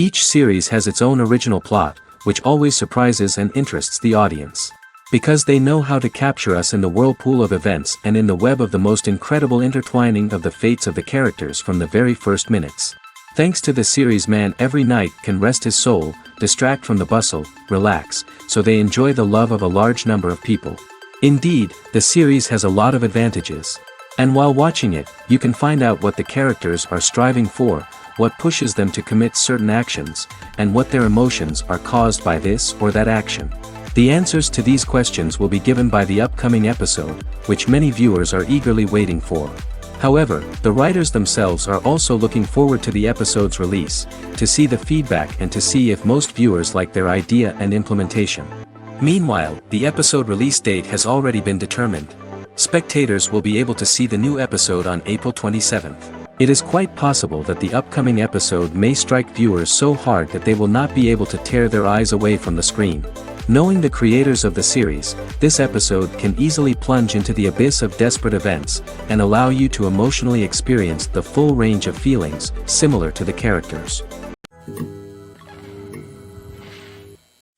Each series has its own original plot, which always surprises and interests the audience. Because they know how to capture us in the whirlpool of events and in the web of the most incredible intertwining of the fates of the characters from the very first minutes. Thanks to the series, man every night can rest his soul, distract from the bustle, relax, so they enjoy the love of a large number of people. Indeed, the series has a lot of advantages. And while watching it, you can find out what the characters are striving for, what pushes them to commit certain actions, and what their emotions are caused by this or that action. The answers to these questions will be given by the upcoming episode, which many viewers are eagerly waiting for. However, the writers themselves are also looking forward to the episode's release, to see the feedback and to see if most viewers like their idea and implementation. Meanwhile, the episode release date has already been determined. Spectators will be able to see the new episode on April 27th. It is quite possible that the upcoming episode may strike viewers so hard that they will not be able to tear their eyes away from the screen. Knowing the creators of the series, this episode can easily plunge into the abyss of desperate events, and allow you to emotionally experience the full range of feelings, similar to the characters.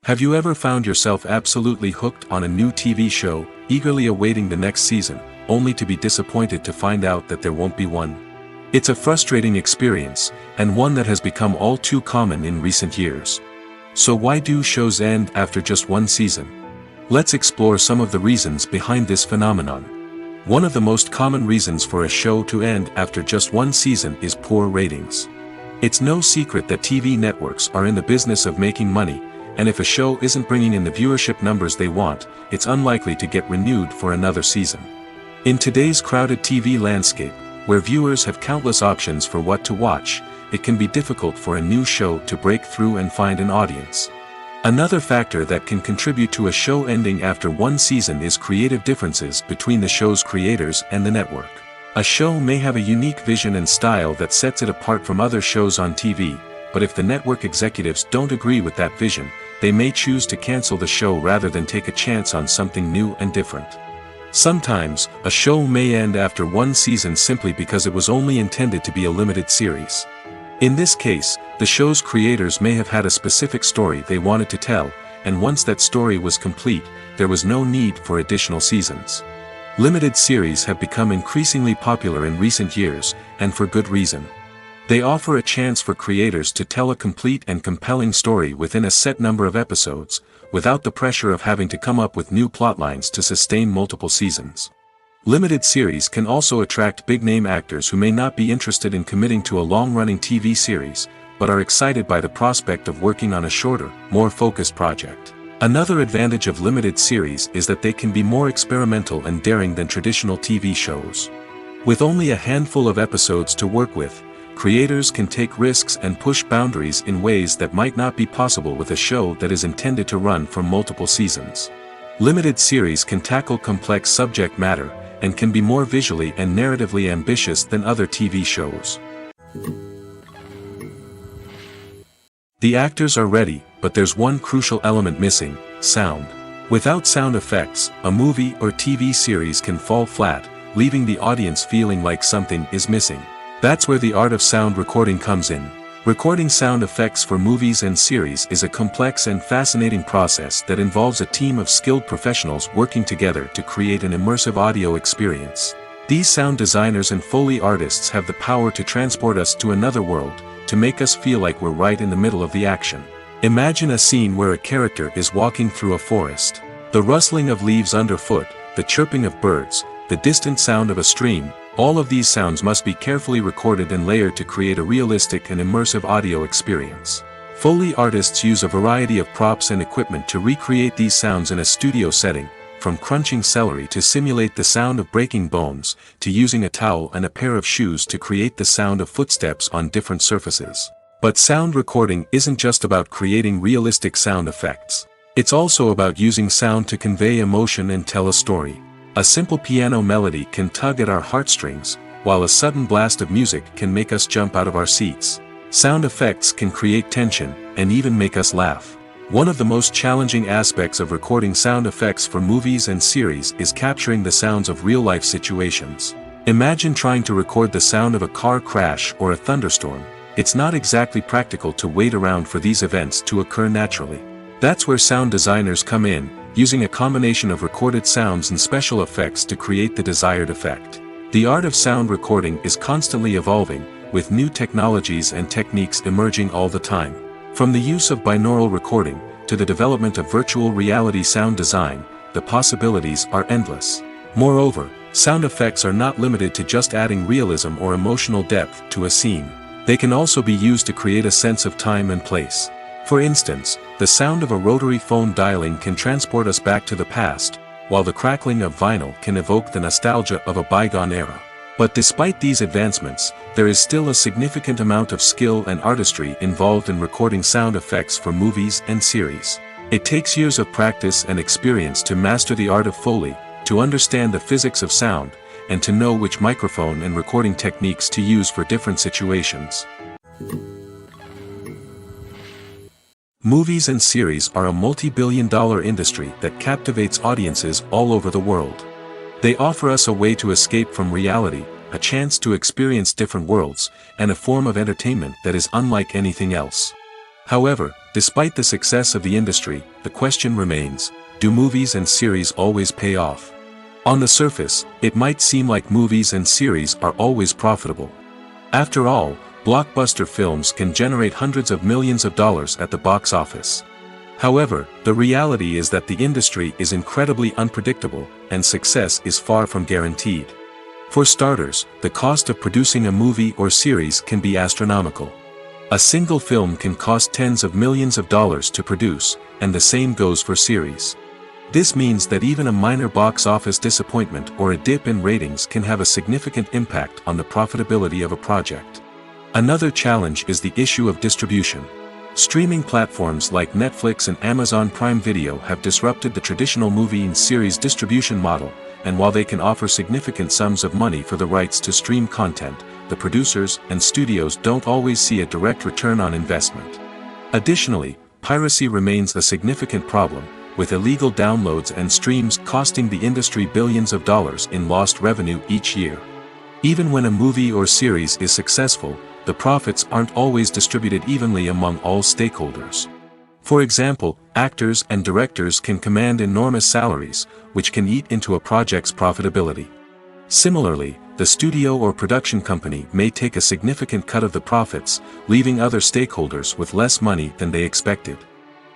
Have you ever found yourself absolutely hooked on a new TV show, eagerly awaiting the next season, only to be disappointed to find out that there won't be one? It's a frustrating experience, and one that has become all too common in recent years. So why do shows end after just one season? Let's explore some of the reasons behind this phenomenon. One of the most common reasons for a show to end after just one season is poor ratings. It's no secret that TV networks are in the business of making money, and if a show isn't bringing in the viewership numbers they want, it's unlikely to get renewed for another season. In today's crowded TV landscape, where viewers have countless options for what to watch, it can be difficult for a new show to break through and find an audience. Another factor that can contribute to a show ending after one season is creative differences between the show's creators and the network. A show may have a unique vision and style that sets it apart from other shows on TV, but if the network executives don't agree with that vision, they may choose to cancel the show rather than take a chance on something new and different. Sometimes, a show may end after one season simply because it was only intended to be a limited series. In this case, the show's creators may have had a specific story they wanted to tell, and once that story was complete, there was no need for additional seasons. Limited series have become increasingly popular in recent years, and for good reason. They offer a chance for creators to tell a complete and compelling story within a set number of episodes, without the pressure of having to come up with new plotlines to sustain multiple seasons. Limited series can also attract big-name actors who may not be interested in committing to a long-running TV series, but are excited by the prospect of working on a shorter, more focused project. Another advantage of limited series is that they can be more experimental and daring than traditional TV shows. With only a handful of episodes to work with, creators can take risks and push boundaries in ways that might not be possible with a show that is intended to run for multiple seasons. Limited series can tackle complex subject matter, and can be more visually and narratively ambitious than other TV shows. The actors are ready, but there's one crucial element missing: sound. Without sound effects, a movie or TV series can fall flat, leaving the audience feeling like something is missing. That's where the art of sound recording comes in. Recording sound effects for movies and series is a complex and fascinating process that involves a team of skilled professionals working together to create an immersive audio experience. These sound designers and Foley artists have the power to transport us to another world, to make us feel like we're right in the middle of the action. Imagine a scene where a character is walking through a forest. The rustling of leaves underfoot, the chirping of birds, the distant sound of a stream, all of these sounds must be carefully recorded and layered to create a realistic and immersive audio experience. Foley artists use a variety of props and equipment to recreate these sounds in a studio setting, from crunching celery to simulate the sound of breaking bones, to using a towel and a pair of shoes to create the sound of footsteps on different surfaces. But sound recording isn't just about creating realistic sound effects. It's also about using sound to convey emotion and tell a story. A simple piano melody can tug at our heartstrings, while a sudden blast of music can make us jump out of our seats. Sound effects can create tension, and even make us laugh. One of the most challenging aspects of recording sound effects for movies and series is capturing the sounds of real-life situations. Imagine trying to record the sound of a car crash or a thunderstorm. it's not exactly practical to wait around for these events to occur naturally. That's where sound designers come in, using a combination of recorded sounds and special effects to create the desired effect. The art of sound recording is constantly evolving, with new technologies and techniques emerging all the time. From the use of binaural recording, to the development of virtual reality sound design, the possibilities are endless. Moreover, sound effects are not limited to just adding realism or emotional depth to a scene. They can also be used to create a sense of time and place. For instance, the sound of a rotary phone dialing can transport us back to the past, while the crackling of vinyl can evoke the nostalgia of a bygone era. But despite these advancements, there is still a significant amount of skill and artistry involved in recording sound effects for movies and series. It takes years of practice and experience to master the art of Foley, to understand the physics of sound, and to know which microphone and recording techniques to use for different situations. Movies and series are a multi-billion-dollar industry that captivates audiences all over the world. They offer us a way to escape from reality, a chance to experience different worlds, and a form of entertainment that is unlike anything else. However, despite the success of the industry, the question remains, do movies and series always pay off? On the surface, it might seem like movies and series are always profitable. After all, blockbuster films can generate hundreds of millions of dollars at the box office. However, the reality is that the industry is incredibly unpredictable, and success is far from guaranteed. For starters, the cost of producing a movie or series can be astronomical. A single film can cost tens of millions of dollars to produce, and the same goes for series. This means that even a minor box office disappointment or a dip in ratings can have a significant impact on the profitability of a project. Another challenge is the issue of distribution. Streaming platforms like Netflix and Amazon Prime Video have disrupted the traditional movie and series distribution model, and while they can offer significant sums of money for the rights to stream content, the producers and studios don't always see a direct return on investment. Additionally, piracy remains a significant problem, with illegal downloads and streams costing the industry billions of dollars in lost revenue each year. Even when a movie or series is successful, the profits aren't always distributed evenly among all stakeholders. For example, actors and directors can command enormous salaries, which can eat into a project's profitability. Similarly, the studio or production company may take a significant cut of the profits, leaving other stakeholders with less money than they expected.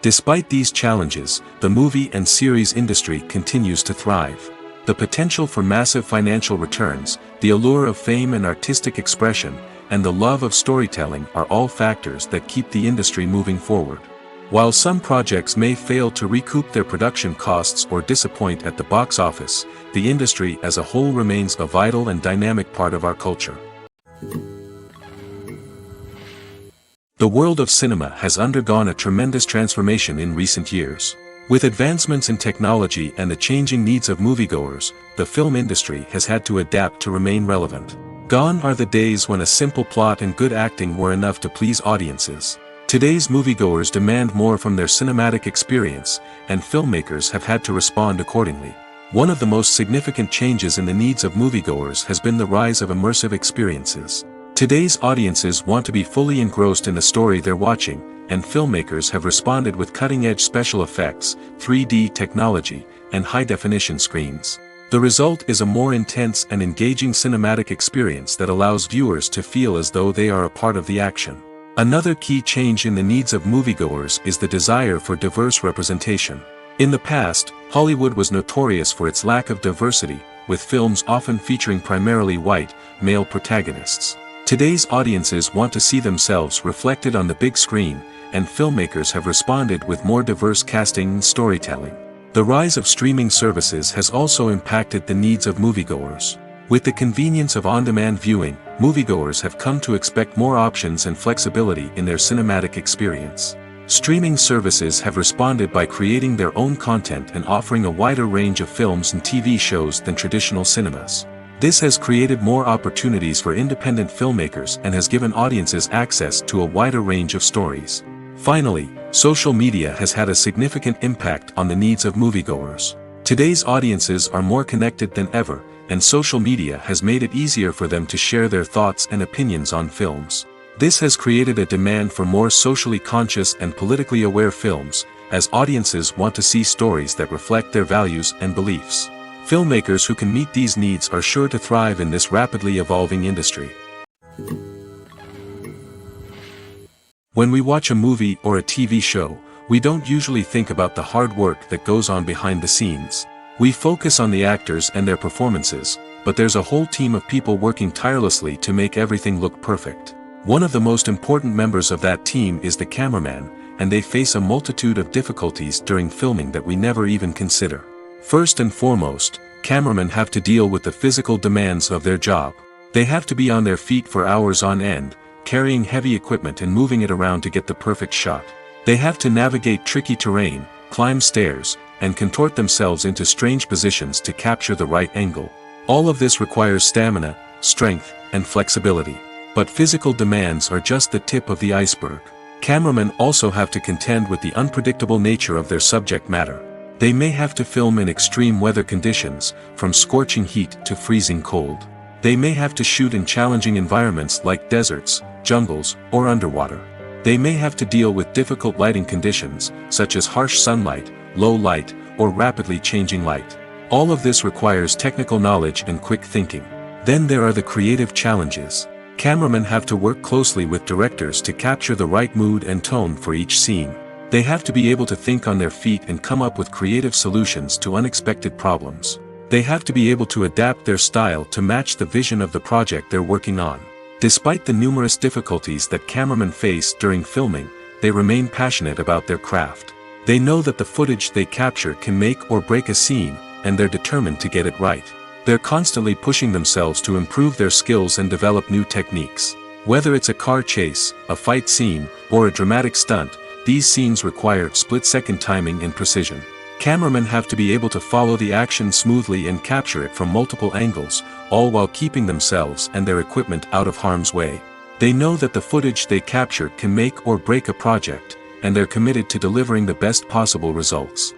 Despite these challenges, the movie and series industry continues to thrive. The potential for massive financial returns, the allure of fame and artistic expression, and the love of storytelling are all factors that keep the industry moving forward. While some projects may fail to recoup their production costs or disappoint at the box office, the industry as a whole remains a vital and dynamic part of our culture. The world of cinema has undergone a tremendous transformation in recent years. With advancements in technology and the changing needs of moviegoers, the film industry has had to adapt to remain relevant. Gone are the days when a simple plot and good acting were enough to please audiences. Today's moviegoers demand more from their cinematic experience, and filmmakers have had to respond accordingly. One of the most significant changes in the needs of moviegoers has been the rise of immersive experiences. Today's audiences want to be fully engrossed in the story they're watching, and filmmakers have responded with cutting-edge special effects, 3D technology, and high-definition screens. The result is a more intense and engaging cinematic experience that allows viewers to feel as though they are a part of the action. Another key change in the needs of moviegoers is the desire for diverse representation. In the past, Hollywood was notorious for its lack of diversity, with films often featuring primarily white, male protagonists. Today's audiences want to see themselves reflected on the big screen, and filmmakers have responded with more diverse casting and storytelling. The rise of streaming services has also impacted the needs of moviegoers. With the convenience of on-demand viewing, moviegoers have come to expect more options and flexibility in their cinematic experience. Streaming services have responded by creating their own content and offering a wider range of films and TV shows than traditional cinemas. This has created more opportunities for independent filmmakers and has given audiences access to a wider range of stories. Finally, social media has had a significant impact on the needs of moviegoers. Today's audiences are more connected than ever, and social media has made it easier for them to share their thoughts and opinions on films. This has created a demand for more socially conscious and politically aware films, as audiences want to see stories that reflect their values and beliefs. Filmmakers who can meet these needs are sure to thrive in this rapidly evolving industry. When we watch a movie or a TV show, we don't usually think about the hard work that goes on behind the scenes. We focus on the actors and their performances, but there's a whole team of people working tirelessly to make everything look perfect. One of the most important members of that team is the cameraman, and they face a multitude of difficulties during filming that we never even consider. First and foremost, cameramen have to deal with the physical demands of their job. They have to be on their feet for hours on end, carrying heavy equipment and moving it around to get the perfect shot. They have to navigate tricky terrain, climb stairs, and contort themselves into strange positions to capture the right angle. All of this requires stamina, strength, and flexibility. But physical demands are just the tip of the iceberg. Cameramen also have to contend with the unpredictable nature of their subject matter. They may have to film in extreme weather conditions, from scorching heat to freezing cold. They may have to shoot in challenging environments like deserts, jungles, or underwater. They may have to deal with difficult lighting conditions, such as harsh sunlight, low light, or rapidly changing light. All of this requires technical knowledge and quick thinking. Then there are the creative challenges. Cameramen have to work closely with directors to capture the right mood and tone for each scene. They have to be able to think on their feet and come up with creative solutions to unexpected problems. They have to be able to adapt their style to match the vision of the project they're working on. Despite the numerous difficulties that cameramen face during filming, they remain passionate about their craft. They know that the footage they capture can make or break a scene, and they're determined to get it right. They're constantly pushing themselves to improve their skills and develop new techniques. Whether it's a car chase, a fight scene, or a dramatic stunt, these scenes require split-second timing and precision. Cameramen have to be able to follow the action smoothly and capture it from multiple angles, all while keeping themselves and their equipment out of harm's way. They know that the footage they capture can make or break a project, and they're committed to delivering the best possible results.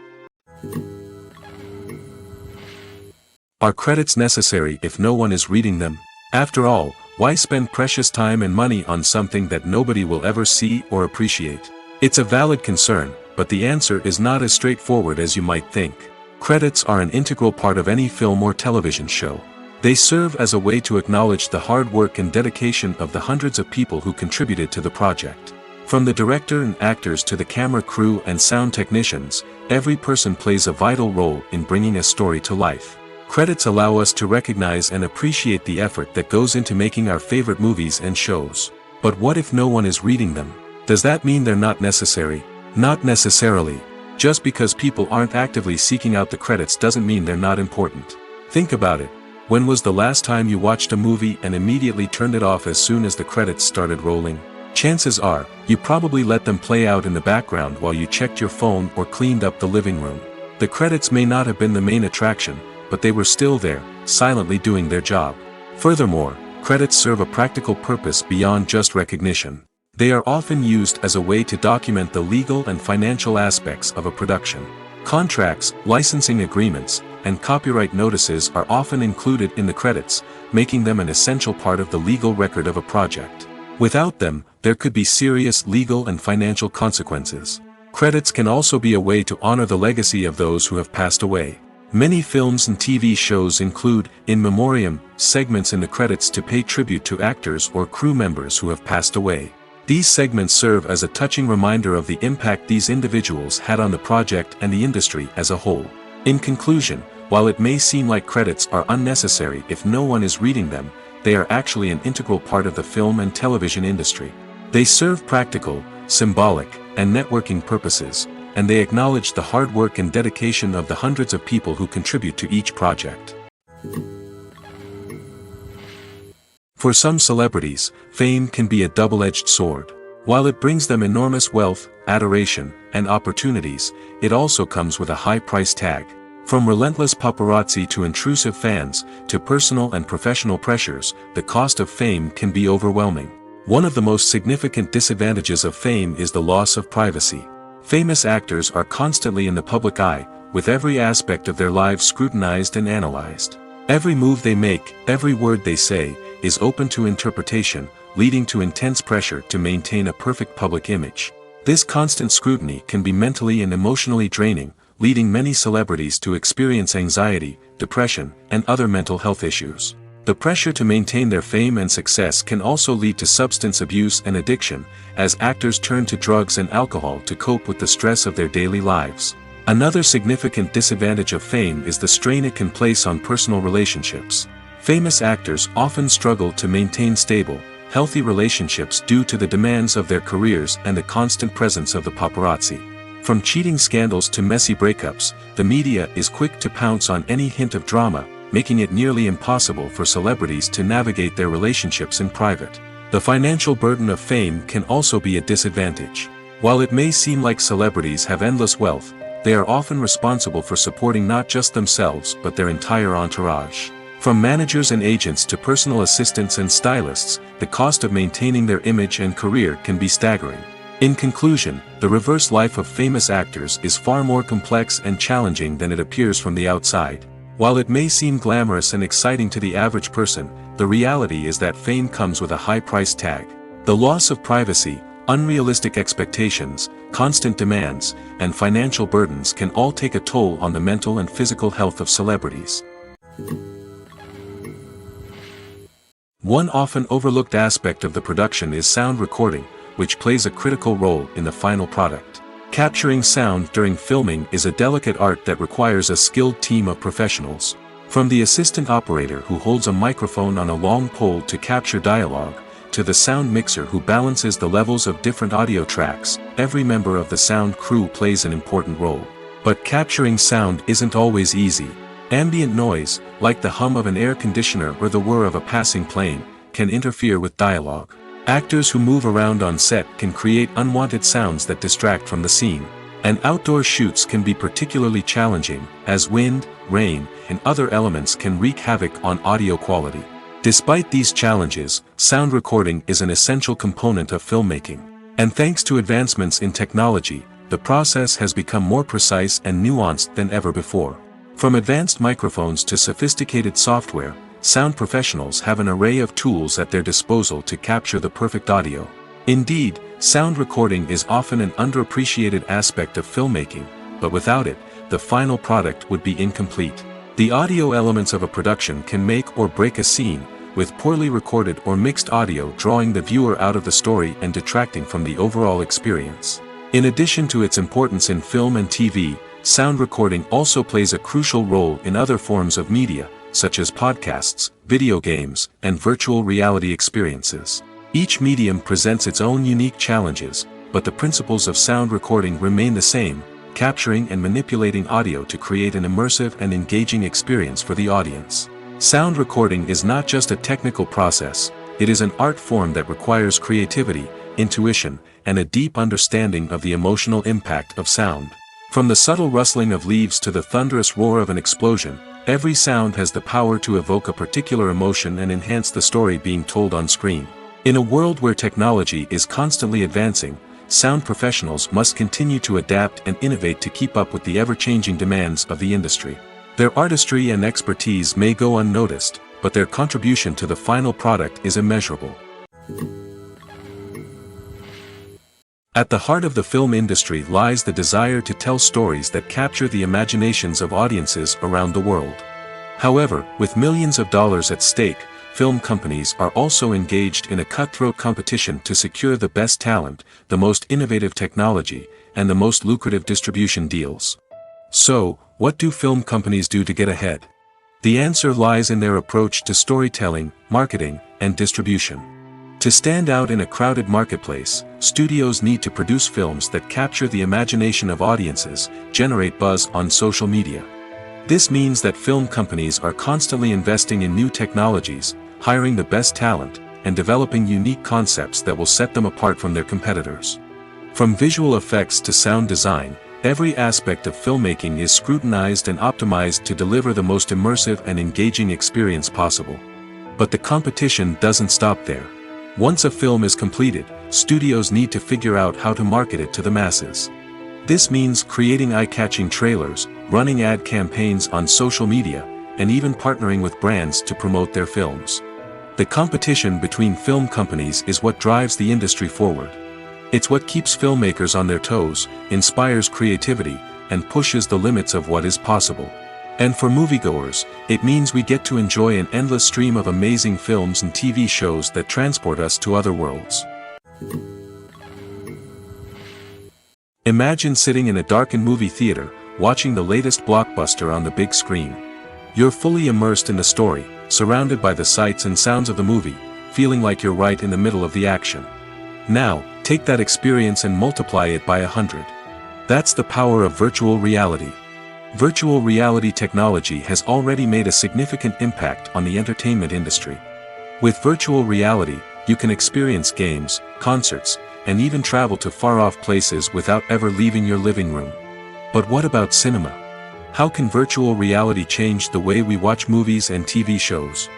Are credits necessary if no one is reading them? After all, why spend precious time and money on something that nobody will ever see or appreciate? It's a valid concern, but the answer is not as straightforward as you might think. Credits are an integral part of any film or television show. They serve as a way to acknowledge the hard work and dedication of the hundreds of people who contributed to the project. From the director and actors to the camera crew and sound technicians, every person plays a vital role in bringing a story to life. Credits allow us to recognize and appreciate the effort that goes into making our favorite movies and shows. But what if no one is reading them? Does that mean they're not necessary? Not necessarily. Just because people aren't actively seeking out the credits doesn't mean they're not important. Think about it. When was the last time you watched a movie and immediately turned it off as soon as the credits started rolling? Chances are, you probably let them play out in the background while you checked your phone or cleaned up the living room. The credits may not have been the main attraction, but they were still there, silently doing their job. Furthermore, credits serve a practical purpose beyond just recognition. They are often used as a way to document the legal and financial aspects of a production. Contracts, licensing agreements, and copyright notices are often included in the credits, making them an essential part of the legal record of a project. Without them, there could be serious legal and financial consequences. Credits can also be a way to honor the legacy of those who have passed away. Many films and TV shows include, in memoriam, segments in the credits to pay tribute to actors or crew members who have passed away. These segments serve as a touching reminder of the impact these individuals had on the project and the industry as a whole. In conclusion, while it may seem like credits are unnecessary if no one is reading them, they are actually an integral part of the film and television industry. They serve practical, symbolic, and networking purposes, and they acknowledge the hard work and dedication of the hundreds of people who contribute to each project. For some celebrities, fame can be a double-edged sword. While it brings them enormous wealth, adoration, and opportunities, it also comes with a high price tag. From relentless paparazzi to intrusive fans, to personal and professional pressures, the cost of fame can be overwhelming. One of the most significant disadvantages of fame is the loss of privacy. Famous actors are constantly in the public eye, with every aspect of their lives scrutinized and analyzed. Every move they make, every word they say, is open to interpretation, leading to intense pressure to maintain a perfect public image. This constant scrutiny can be mentally and emotionally draining, leading many celebrities to experience anxiety, depression, and other mental health issues. The pressure to maintain their fame and success can also lead to substance abuse and addiction, as actors turn to drugs and alcohol to cope with the stress of their daily lives. Another significant disadvantage of fame is the strain it can place on personal relationships. Famous actors often struggle to maintain stable, healthy relationships due to the demands of their careers and the constant presence of the paparazzi. From cheating scandals to messy breakups, the media is quick to pounce on any hint of drama, making it nearly impossible for celebrities to navigate their relationships in private. The financial burden of fame can also be a disadvantage. While it may seem like celebrities have endless wealth, they are often responsible for supporting not just themselves but their entire entourage. From managers and agents to personal assistants and stylists, the cost of maintaining their image and career can be staggering. In conclusion, the reverse life of famous actors is far more complex and challenging than it appears from the outside. While it may seem glamorous and exciting to the average person, the reality is that fame comes with a high price tag. The loss of privacy, unrealistic expectations, constant demands, and financial burdens can all take a toll on the mental and physical health of celebrities. One often overlooked aspect of the production is sound recording, which plays a critical role in the final product. Capturing sound during filming is a delicate art that requires a skilled team of professionals. From the assistant operator who holds a microphone on a long pole to capture dialogue, to the sound mixer who balances the levels of different audio tracks, every member of the sound crew plays an important role. But capturing sound isn't always easy. Ambient noise, like the hum of an air conditioner or the whir of a passing plane, can interfere with dialogue. Actors who move around on set can create unwanted sounds that distract from the scene. And outdoor shoots can be particularly challenging, as wind, rain, and other elements can wreak havoc on audio quality. Despite these challenges, sound recording is an essential component of filmmaking. And thanks to advancements in technology, the process has become more precise and nuanced than ever before. From advanced microphones to sophisticated software, sound professionals have an array of tools at their disposal to capture the perfect audio. Indeed, sound recording is often an underappreciated aspect of filmmaking, but without it, the final product would be incomplete. The audio elements of a production can make or break a scene, with poorly recorded or mixed audio drawing the viewer out of the story and detracting from the overall experience. In addition to its importance in film and TV, sound recording also plays a crucial role in other forms of media, such as podcasts, video games, and virtual reality experiences. Each medium presents its own unique challenges, but the principles of sound recording remain the same, capturing and manipulating audio to create an immersive and engaging experience for the audience. Sound recording is not just a technical process, it is an art form that requires creativity, intuition, and a deep understanding of the emotional impact of sound. From the subtle rustling of leaves to the thunderous roar of an explosion, every sound has the power to evoke a particular emotion and enhance the story being told on screen. In a world where technology is constantly advancing, sound professionals must continue to adapt and innovate to keep up with the ever-changing demands of the industry. Their artistry and expertise may go unnoticed, but their contribution to the final product is immeasurable. At the heart of the film industry lies the desire to tell stories that capture the imaginations of audiences around the world. However, with millions of dollars at stake, film companies are also engaged in a cutthroat competition to secure the best talent, the most innovative technology, and the most lucrative distribution deals. So, what do film companies do to get ahead? The answer lies in their approach to storytelling, marketing, and distribution. To stand out in a crowded marketplace, studios need to produce films that capture the imagination of audiences, generate buzz on social media. This means that film companies are constantly investing in new technologies, hiring the best talent, and developing unique concepts that will set them apart from their competitors. From visual effects to sound design, every aspect of filmmaking is scrutinized and optimized to deliver the most immersive and engaging experience possible. But the competition doesn't stop there. Once a film is completed, studios need to figure out how to market it to the masses. This means creating eye-catching trailers, running ad campaigns on social media, and even partnering with brands to promote their films. The competition between film companies is what drives the industry forward. It's what keeps filmmakers on their toes, inspires creativity, and pushes the limits of what is possible. And for moviegoers, it means we get to enjoy an endless stream of amazing films and TV shows that transport us to other worlds. Imagine sitting in a darkened movie theater, watching the latest blockbuster on the big screen. You're fully immersed in the story, surrounded by the sights and sounds of the movie, feeling like you're right in the middle of the action. Now, take that experience and multiply it by 100. That's the power of virtual reality. Virtual reality technology has already made a significant impact on the entertainment industry. With virtual reality, you can experience games, concerts, and even travel to far-off places without ever leaving your living room. But what about cinema? How can virtual reality change the way we watch movies and TV shows?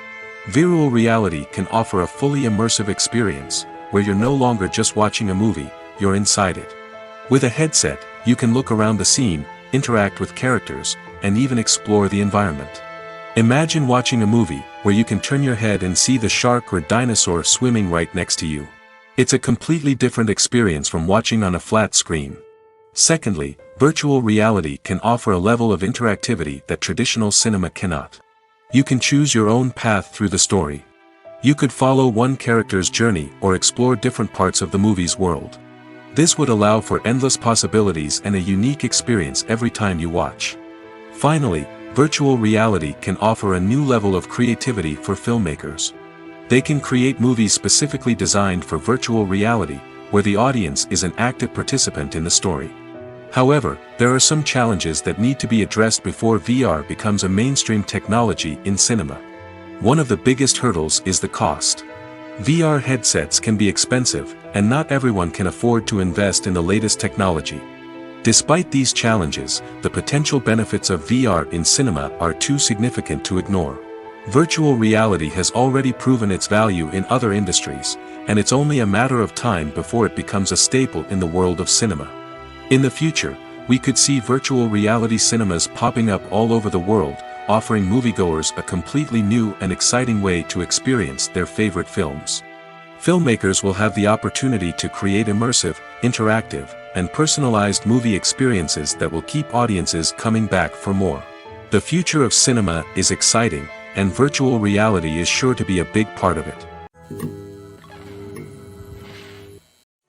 Virtual reality can offer a fully immersive experience, where you're no longer just watching a movie, you're inside it. With a headset, you can look around the scene, interact with characters, and even explore the environment. Imagine watching a movie, where you can turn your head and see the shark or dinosaur swimming right next to you. It's a completely different experience from watching on a flat screen. Secondly, virtual reality can offer a level of interactivity that traditional cinema cannot. You can choose your own path through the story. You could follow one character's journey or explore different parts of the movie's world. This would allow for endless possibilities and a unique experience every time you watch. Finally, virtual reality can offer a new level of creativity for filmmakers. They can create movies specifically designed for virtual reality, where the audience is an active participant in the story. However, there are some challenges that need to be addressed before VR becomes a mainstream technology in cinema. One of the biggest hurdles is the cost. VR headsets can be expensive, and not everyone can afford to invest in the latest technology. Despite these challenges, the potential benefits of VR in cinema are too significant to ignore. Virtual reality has already proven its value in other industries, and it's only a matter of time before it becomes a staple in the world of cinema. In the future, we could see virtual reality cinemas popping up all over the world, offering moviegoers a completely new and exciting way to experience their favorite films. Filmmakers will have the opportunity to create immersive, interactive, and personalized movie experiences that will keep audiences coming back for more. The future of cinema is exciting, and virtual reality is sure to be a big part of it.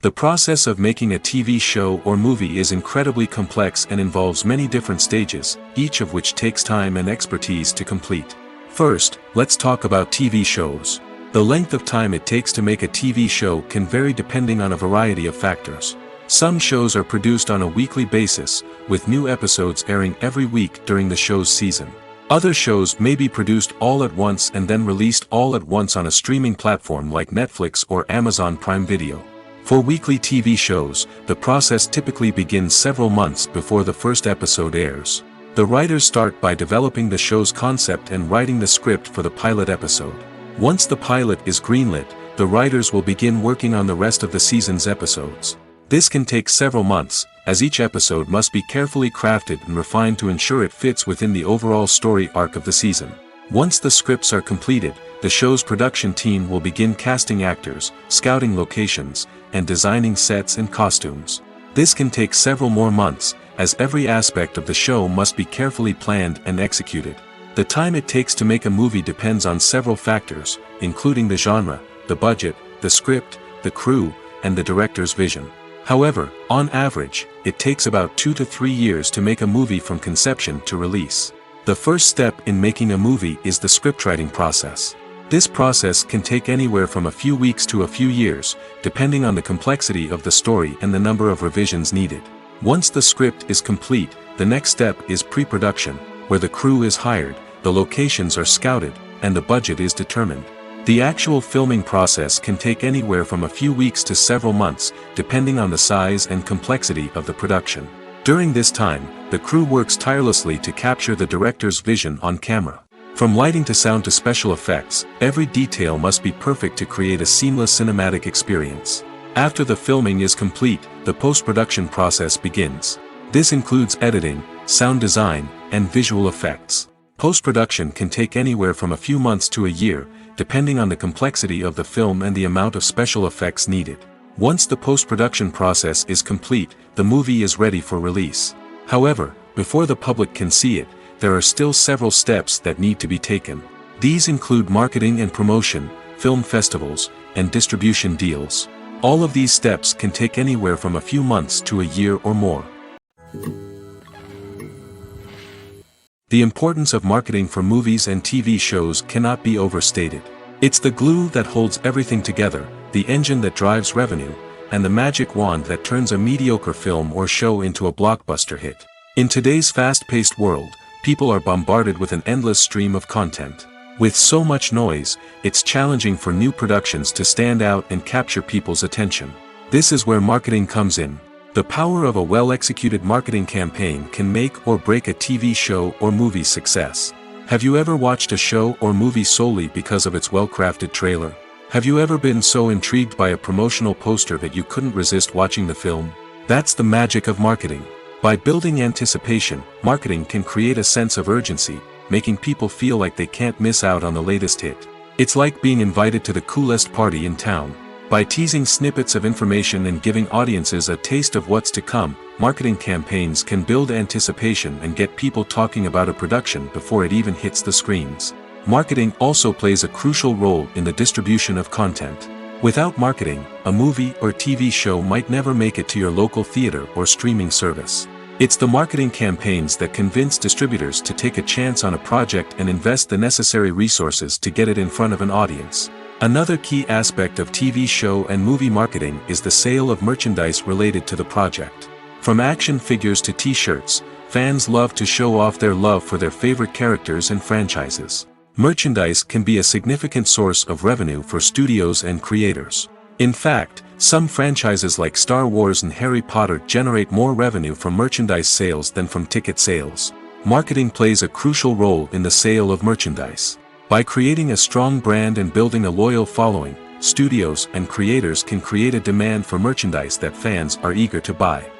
The process of making a TV show or movie is incredibly complex and involves many different stages, each of which takes time and expertise to complete. First, let's talk about TV shows. The length of time it takes to make a TV show can vary depending on a variety of factors. Some shows are produced on a weekly basis, with new episodes airing every week during the show's season. Other shows may be produced all at once and then released all at once on a streaming platform like Netflix or Amazon Prime Video. For weekly TV shows, the process typically begins several months before the first episode airs. The writers start by developing the show's concept and writing the script for the pilot episode. Once the pilot is greenlit, the writers will begin working on the rest of the season's episodes. This can take several months, as each episode must be carefully crafted and refined to ensure it fits within the overall story arc of the season. Once the scripts are completed, the show's production team will begin casting actors, scouting locations, and designing sets and costumes. This can take several more months, as every aspect of the show must be carefully planned and executed. The time it takes to make a movie depends on several factors, including the genre, the budget, the script, the crew, and the director's vision. However, on average, it takes about 2 to 3 years to make a movie from conception to release. The first step in making a movie is the scriptwriting process. This process can take anywhere from a few weeks to a few years, depending on the complexity of the story and the number of revisions needed. Once the script is complete, the next step is pre-production, where the crew is hired, the locations are scouted, and the budget is determined. The actual filming process can take anywhere from a few weeks to several months, depending on the size and complexity of the production. During this time, the crew works tirelessly to capture the director's vision on camera. From lighting to sound to special effects, every detail must be perfect to create a seamless cinematic experience. After the filming is complete, the post-production process begins. This includes editing, sound design, and visual effects. Post-production can take anywhere from a few months to a year, depending on the complexity of the film and the amount of special effects needed. Once the post-production process is complete, the movie is ready for release. However, before the public can see it, there are still several steps that need to be taken. These include marketing and promotion, film festivals, and distribution deals. All of these steps can take anywhere from a few months to a year or more. The importance of marketing for movies and TV shows cannot be overstated. It's the glue that holds everything together, the engine that drives revenue, and the magic wand that turns a mediocre film or show into a blockbuster hit. In today's fast-paced world, people are bombarded with an endless stream of content. With so much noise, it's challenging for new productions to stand out and capture people's attention. This is where marketing comes in. The power of a well-executed marketing campaign can make or break a TV show or movie's success. Have you ever watched a show or movie solely because of its well-crafted trailer? Have you ever been so intrigued by a promotional poster that you couldn't resist watching the film? That's the magic of marketing. By building anticipation, marketing can create a sense of urgency, making people feel like they can't miss out on the latest hit. It's like being invited to the coolest party in town. By teasing snippets of information and giving audiences a taste of what's to come, marketing campaigns can build anticipation and get people talking about a production before it even hits the screens. Marketing also plays a crucial role in the distribution of content. Without marketing, a movie or TV show might never make it to your local theater or streaming service. It's the marketing campaigns that convince distributors to take a chance on a project and invest the necessary resources to get it in front of an audience. Another key aspect of TV show and movie marketing is the sale of merchandise related to the project. From action figures to t-shirts, fans love to show off their love for their favorite characters and franchises. Merchandise can be a significant source of revenue for studios and creators. In fact, some franchises like Star Wars and Harry Potter generate more revenue from merchandise sales than from ticket sales. Marketing plays a crucial role in the sale of merchandise. By creating a strong brand and building a loyal following, studios and creators can create a demand for merchandise that fans are eager to buy.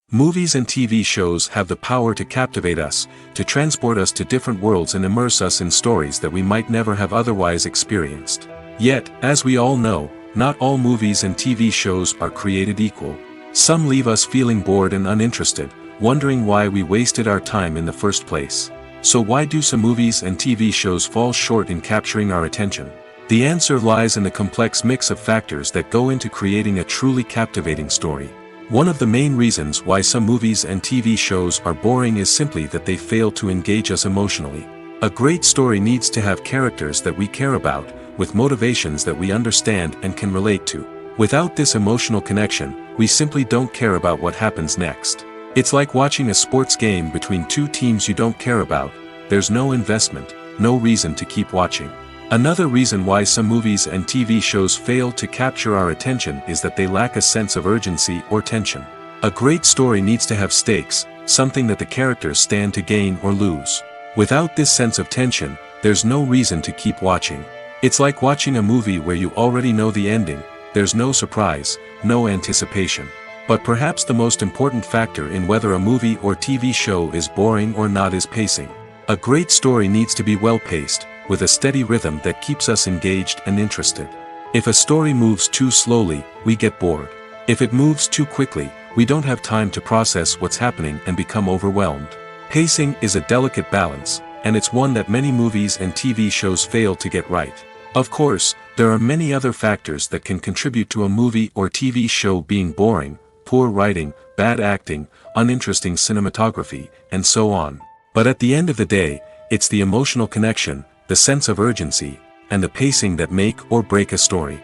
Movies and TV shows have the power to captivate us, to transport us to different worlds and immerse us in stories that we might never have otherwise experienced. Yet, as we all know, not all movies and TV shows are created equal. Some leave us feeling bored and uninterested, wondering why we wasted our time in the first place. So why do some movies and TV shows fall short in capturing our attention? The answer lies in the complex mix of factors that go into creating a truly captivating story. One of the main reasons why some movies and TV shows are boring is simply that they fail to engage us emotionally. A great story needs to have characters that we care about, with motivations that we understand and can relate to. Without this emotional connection, we simply don't care about what happens next. It's like watching a sports game between two teams you don't care about. There's no investment, no reason to keep watching. Another reason why some movies and TV shows fail to capture our attention is that they lack a sense of urgency or tension. A great story needs to have stakes, something that the characters stand to gain or lose. Without this sense of tension, there's no reason to keep watching. It's like watching a movie where you already know the ending. There's no surprise, no anticipation. But perhaps the most important factor in whether a movie or TV show is boring or not is pacing. A great story needs to be well-paced, with a steady rhythm that keeps us engaged and interested. If a story moves too slowly, we get bored. If it moves too quickly, we don't have time to process what's happening and become overwhelmed. Pacing is a delicate balance, and it's one that many movies and TV shows fail to get right. Of course, there are many other factors that can contribute to a movie or TV show being boring: poor writing, bad acting, uninteresting cinematography, and so on. But at the end of the day, it's the emotional connection, the sense of urgency, and the pacing that make or break a story.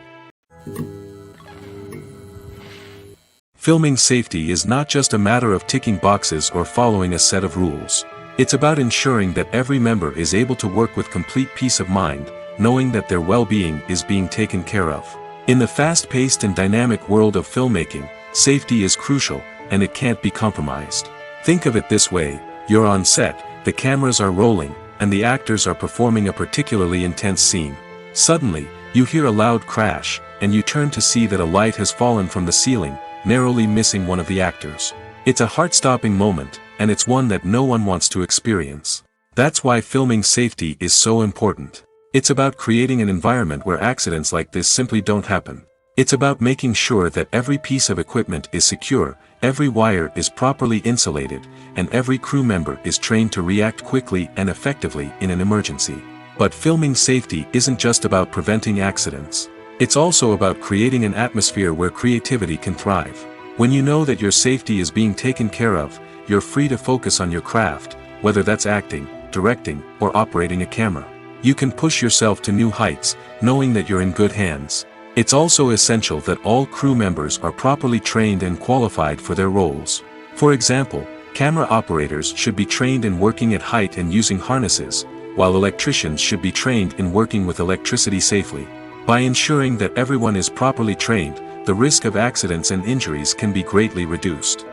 Filming safety is not just a matter of ticking boxes or following a set of rules. It's about ensuring that every member is able to work with complete peace of mind, knowing that their well-being is being taken care of. In the fast-paced and dynamic world of filmmaking, safety is crucial, and it can't be compromised. Think of it this way: you're on set, the cameras are rolling, and the actors are performing a particularly intense scene. Suddenly, you hear a loud crash, and you turn to see that a light has fallen from the ceiling, narrowly missing one of the actors. It's a heart-stopping moment, and it's one that no one wants to experience. That's why filming safety is so important. It's about creating an environment where accidents like this simply don't happen. It's about making sure that every piece of equipment is secure, every wire is properly insulated, and every crew member is trained to react quickly and effectively in an emergency. But filming safety isn't just about preventing accidents. It's also about creating an atmosphere where creativity can thrive. When you know that your safety is being taken care of, you're free to focus on your craft, whether that's acting, directing, or operating a camera. You can push yourself to new heights, knowing that you're in good hands. It's also essential that all crew members are properly trained and qualified for their roles. For example, camera operators should be trained in working at height and using harnesses, while electricians should be trained in working with electricity safely. By ensuring that everyone is properly trained, the risk of accidents and injuries can be greatly reduced.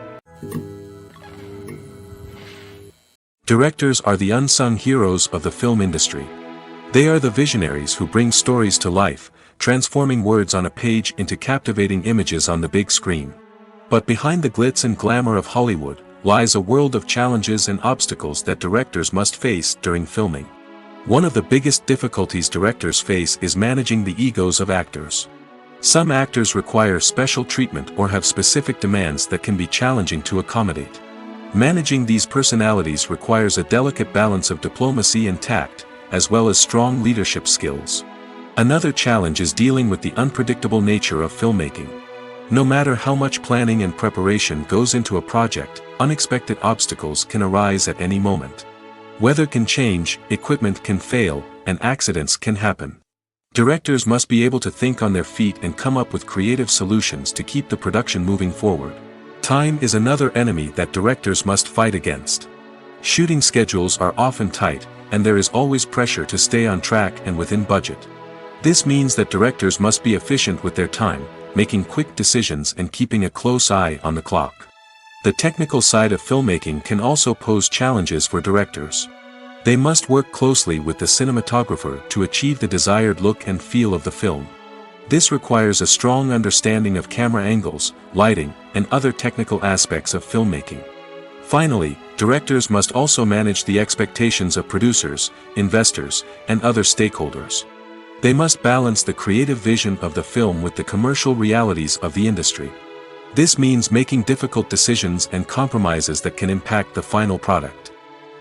Directors are the unsung heroes of the film industry. They are the visionaries who bring stories to life, transforming words on a page into captivating images on the big screen. But behind the glitz and glamour of Hollywood, lies a world of challenges and obstacles that directors must face during filming. One of the biggest difficulties directors face is managing the egos of actors. Some actors require special treatment or have specific demands that can be challenging to accommodate. Managing these personalities requires a delicate balance of diplomacy and tact, as well as strong leadership skills. Another challenge is dealing with the unpredictable nature of filmmaking. No matter how much planning and preparation goes into a project, unexpected obstacles can arise at any moment. Weather can change, equipment can fail, and accidents can happen. Directors must be able to think on their feet and come up with creative solutions to keep the production moving forward. Time is another enemy that directors must fight against. Shooting schedules are often tight, and there is always pressure to stay on track and within budget. This means that directors must be efficient with their time, making quick decisions and keeping a close eye on the clock. The technical side of filmmaking can also pose challenges for directors. They must work closely with the cinematographer to achieve the desired look and feel of the film. This requires a strong understanding of camera angles, lighting, and other technical aspects of filmmaking. Finally, directors must also manage the expectations of producers, investors, and other stakeholders. They must balance the creative vision of the film with the commercial realities of the industry. This means making difficult decisions and compromises that can impact the final product.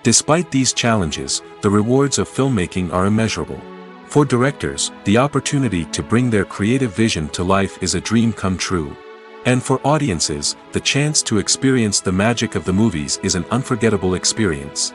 Despite these challenges, the rewards of filmmaking are immeasurable. For directors, the opportunity to bring their creative vision to life is a dream come true. And for audiences, the chance to experience the magic of the movies is an unforgettable experience.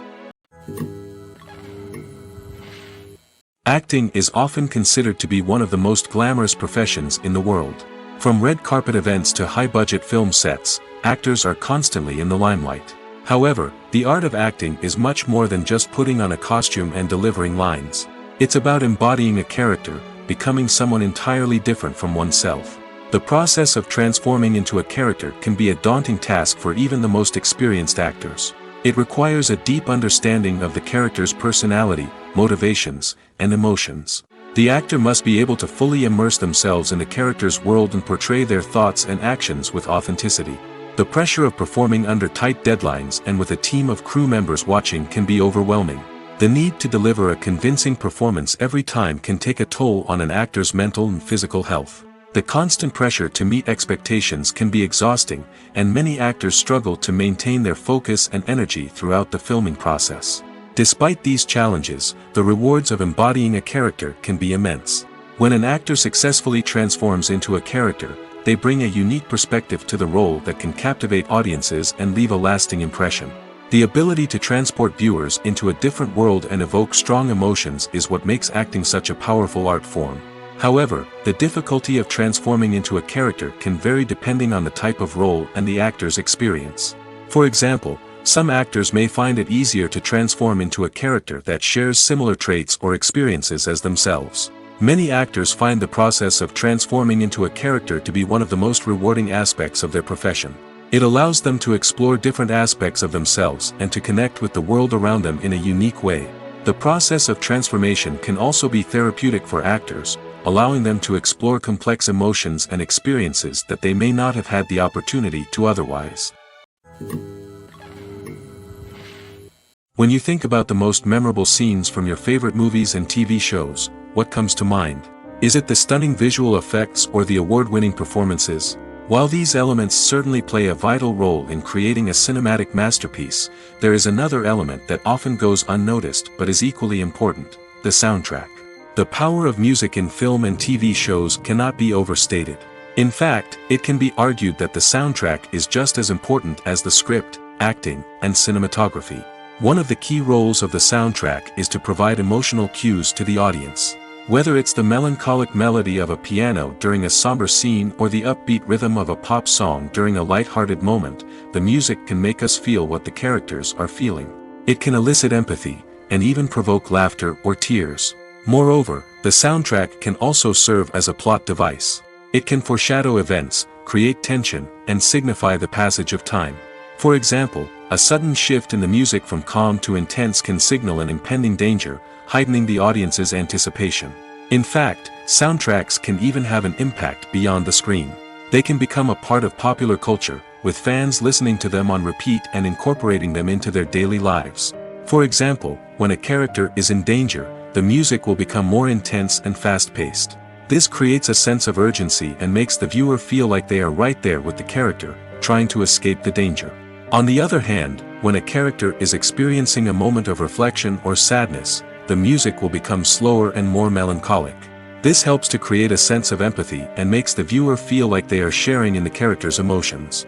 Acting is often considered to be one of the most glamorous professions in the world. From red carpet events to high-budget film sets, actors are constantly in the limelight. However, the art of acting is much more than just putting on a costume and delivering lines. It's about embodying a character, becoming someone entirely different from oneself. The process of transforming into a character can be a daunting task for even the most experienced actors. It requires a deep understanding of the character's personality, motivations, and emotions. The actor must be able to fully immerse themselves in the character's world and portray their thoughts and actions with authenticity. The pressure of performing under tight deadlines and with a team of crew members watching can be overwhelming. The need to deliver a convincing performance every time can take a toll on an actor's mental and physical health. The constant pressure to meet expectations can be exhausting, and many actors struggle to maintain their focus and energy throughout the filming process. Despite these challenges, the rewards of embodying a character can be immense. When an actor successfully transforms into a character, they bring a unique perspective to the role that can captivate audiences and leave a lasting impression. The ability to transport viewers into a different world and evoke strong emotions is what makes acting such a powerful art form. However, the difficulty of transforming into a character can vary depending on the type of role and the actor's experience. For example, some actors may find it easier to transform into a character that shares similar traits or experiences as themselves. Many actors find the process of transforming into a character to be one of the most rewarding aspects of their profession. It allows them to explore different aspects of themselves and to connect with the world around them in a unique way. The process of transformation can also be therapeutic for actors, allowing them to explore complex emotions and experiences that they may not have had the opportunity to otherwise. When you think about the most memorable scenes from your favorite movies and TV shows, what comes to mind? Is it the stunning visual effects or the award-winning performances? While these elements certainly play a vital role in creating a cinematic masterpiece, there is another element that often goes unnoticed but is equally important: the soundtrack. The power of music in film and TV shows cannot be overstated. In fact, it can be argued that the soundtrack is just as important as the script, acting, and cinematography. One of the key roles of the soundtrack is to provide emotional cues to the audience. Whether it's the melancholic melody of a piano during a somber scene or the upbeat rhythm of a pop song during a light-hearted moment, the music can make us feel what the characters are feeling. It can elicit empathy, and even provoke laughter or tears. Moreover, the soundtrack can also serve as a plot device. It can foreshadow events, create tension, and signify the passage of time. For example, a sudden shift in the music from calm to intense can signal an impending danger, heightening the audience's anticipation. In fact, soundtracks can even have an impact beyond the screen. They can become a part of popular culture, with fans listening to them on repeat and incorporating them into their daily lives. For example, when a character is in danger, the music will become more intense and fast-paced. This creates a sense of urgency and makes the viewer feel like they are right there with the character, trying to escape the danger. On the other hand, when a character is experiencing a moment of reflection or sadness, the music will become slower and more melancholic. This helps to create a sense of empathy and makes the viewer feel like they are sharing in the character's emotions.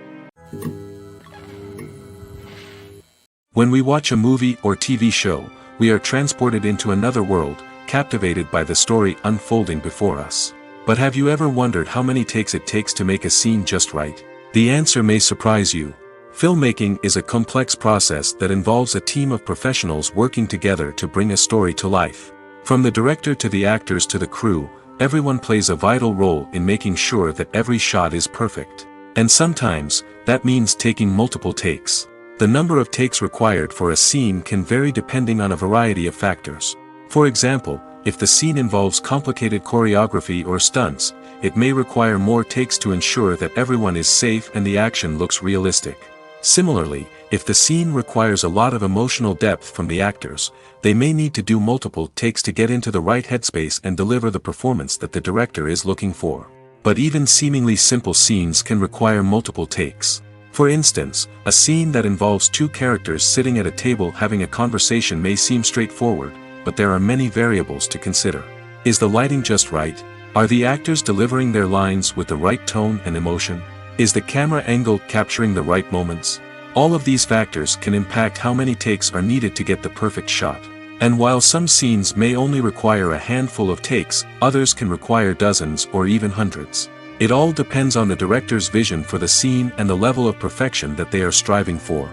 When we watch a movie or TV show, we are transported into another world, captivated by the story unfolding before us. But have you ever wondered how many takes it takes to make a scene just right? The answer may surprise you. Filmmaking is a complex process that involves a team of professionals working together to bring a story to life. From the director to the actors to the crew, everyone plays a vital role in making sure that every shot is perfect. And sometimes, that means taking multiple takes. The number of takes required for a scene can vary depending on a variety of factors. For example, if the scene involves complicated choreography or stunts, it may require more takes to ensure that everyone is safe and the action looks realistic. Similarly, if the scene requires a lot of emotional depth from the actors, they may need to do multiple takes to get into the right headspace and deliver the performance that the director is looking for. But even seemingly simple scenes can require multiple takes. For instance, a scene that involves two characters sitting at a table having a conversation may seem straightforward, but there are many variables to consider. Is the lighting just right? Are the actors delivering their lines with the right tone and emotion? Is the camera angle capturing the right moments? All of these factors can impact how many takes are needed to get the perfect shot. And while some scenes may only require a handful of takes, others can require dozens or even hundreds. It all depends on the director's vision for the scene and the level of perfection that they are striving for.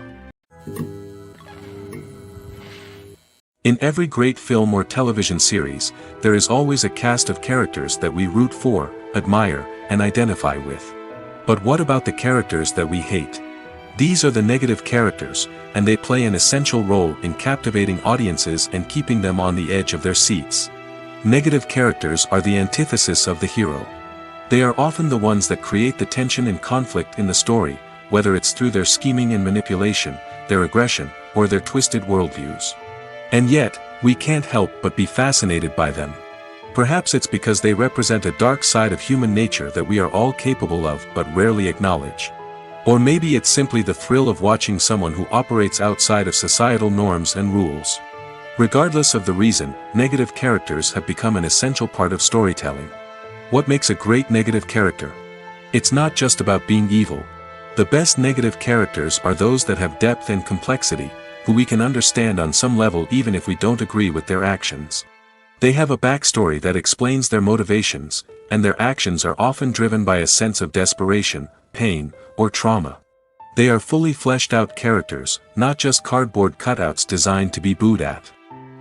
In every great film or television series, there is always a cast of characters that we root for, admire, and identify with. But what about the characters that we hate? These are the negative characters, and they play an essential role in captivating audiences and keeping them on the edge of their seats. Negative characters are the antithesis of the hero. They are often the ones that create the tension and conflict in the story, whether it's through their scheming and manipulation, their aggression, or their twisted worldviews. And yet, we can't help but be fascinated by them. Perhaps it's because they represent a dark side of human nature that we are all capable of but rarely acknowledge. Or maybe it's simply the thrill of watching someone who operates outside of societal norms and rules. Regardless of the reason, negative characters have become an essential part of storytelling. What makes a great negative character? It's not just about being evil. The best negative characters are those that have depth and complexity, who we can understand on some level even if we don't agree with their actions. They have a backstory that explains their motivations, and their actions are often driven by a sense of desperation, pain, or trauma. They are fully fleshed out characters, not just cardboard cutouts designed to be booed at.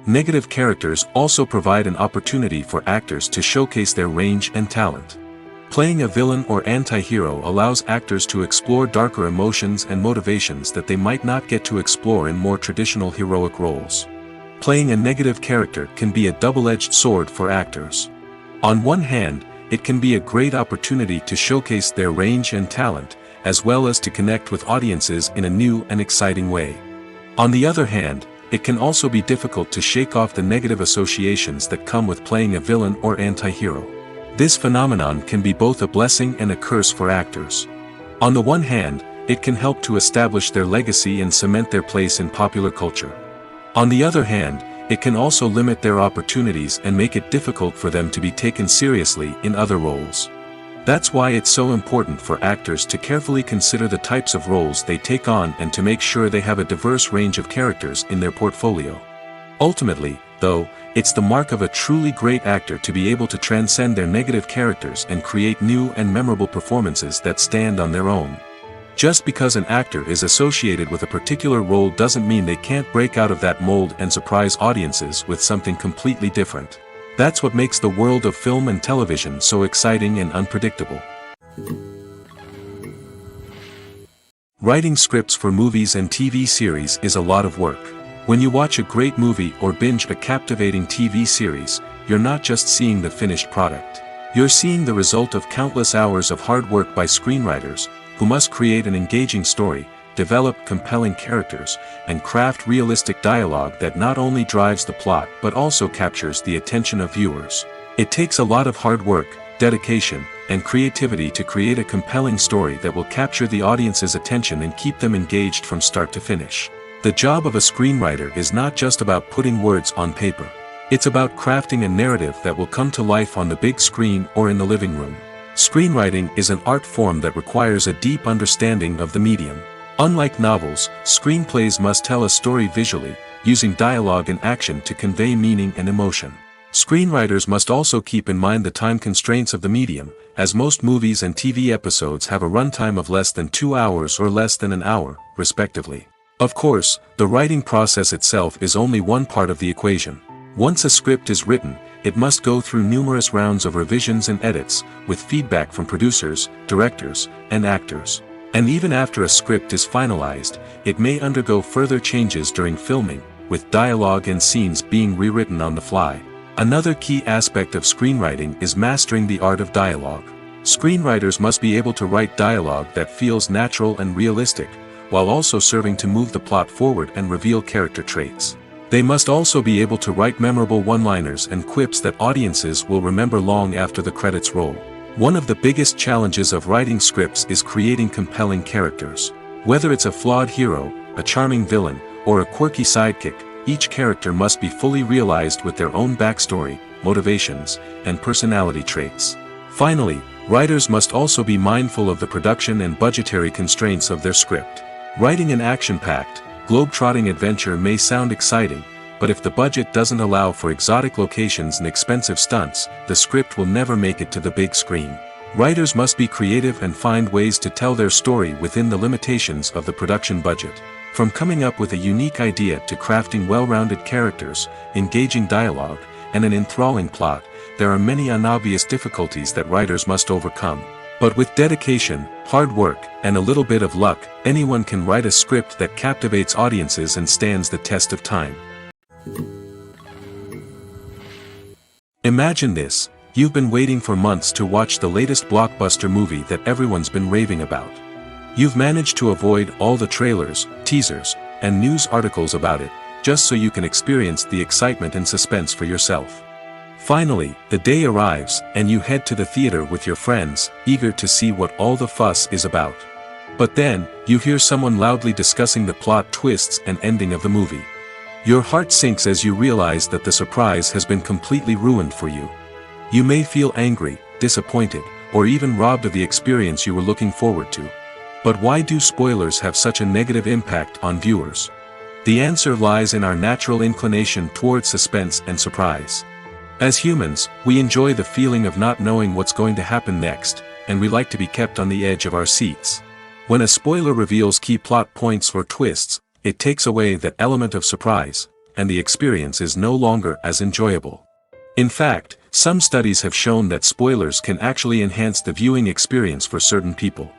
Negative characters also provide an opportunity for actors to showcase their range and talent. Playing a villain or anti-hero allows actors to explore darker emotions and motivations that they might not get to explore in more traditional heroic roles. Playing a negative character can be a double-edged sword for actors. On one hand, it can be a great opportunity to showcase their range and talent, as well as to connect with audiences in a new and exciting way. On the other hand, it can also be difficult to shake off the negative associations that come with playing a villain or anti-hero. This phenomenon can be both a blessing and a curse for actors. On the one hand, it can help to establish their legacy and cement their place in popular culture. On the other hand, it can also limit their opportunities and make it difficult for them to be taken seriously in other roles. That's why it's so important for actors to carefully consider the types of roles they take on and to make sure they have a diverse range of characters in their portfolio. Ultimately, though, it's the mark of a truly great actor to be able to transcend their negative characters and create new and memorable performances that stand on their own. Just because an actor is associated with a particular role doesn't mean they can't break out of that mold and surprise audiences with something completely different. That's what makes the world of film and television so exciting and unpredictable. Writing scripts for movies and TV series is a lot of work. When you watch a great movie or binge a captivating TV series, you're not just seeing the finished product. You're seeing the result of countless hours of hard work by screenwriters, who must create an engaging story, develop compelling characters, and craft realistic dialogue that not only drives the plot but also captures the attention of viewers. It takes a lot of hard work, dedication, and creativity to create a compelling story that will capture the audience's attention and keep them engaged from start to finish. The job of a screenwriter is not just about putting words on paper. It's about crafting a narrative that will come to life on the big screen or in the living room. Screenwriting is an art form that requires a deep understanding of the medium. Unlike novels, screenplays must tell a story visually, using dialogue and action to convey meaning and emotion. Screenwriters must also keep in mind the time constraints of the medium, as most movies and TV episodes have a runtime of less than 2 hours or less than an hour, respectively. Of course, the writing process itself is only one part of the equation. Once a script is written, it must go through numerous rounds of revisions and edits, with feedback from producers, directors, and actors. And even after a script is finalized, it may undergo further changes during filming, with dialogue and scenes being rewritten on the fly. Another key aspect of screenwriting is mastering the art of dialogue. Screenwriters must be able to write dialogue that feels natural and realistic, while also serving to move the plot forward and reveal character traits. They must also be able to write memorable one-liners and quips that audiences will remember long after the credits roll. One of the biggest challenges of writing scripts is creating compelling characters. Whether it's a flawed hero, a charming villain, or a quirky sidekick, each character must be fully realized with their own backstory, motivations, and personality traits. Finally, writers must also be mindful of the production and budgetary constraints of their script. Writing an action-packed, globe-trotting adventure may sound exciting, but if the budget doesn't allow for exotic locations and expensive stunts, the script will never make it to the big screen. Writers must be creative and find ways to tell their story within the limitations of the production budget. From coming up with a unique idea to crafting well-rounded characters, engaging dialogue, and an enthralling plot, there are many unobvious difficulties that writers must overcome. But with dedication, hard work, and a little bit of luck, anyone can write a script that captivates audiences and stands the test of time. Imagine this: you've been waiting for months to watch the latest blockbuster movie that everyone's been raving about. You've managed to avoid all the trailers, teasers, and news articles about it, just so you can experience the excitement and suspense for yourself. Finally, the day arrives, and you head to the theater with your friends, eager to see what all the fuss is about. But then, you hear someone loudly discussing the plot twists and ending of the movie. Your heart sinks as you realize that the surprise has been completely ruined for you. You may feel angry, disappointed, or even robbed of the experience you were looking forward to. But why do spoilers have such a negative impact on viewers? The answer lies in our natural inclination towards suspense and surprise. As humans, we enjoy the feeling of not knowing what's going to happen next, and we like to be kept on the edge of our seats. When a spoiler reveals key plot points or twists, it takes away that element of surprise, and the experience is no longer as enjoyable. In fact, some studies have shown that spoilers can actually enhance the viewing experience for certain people.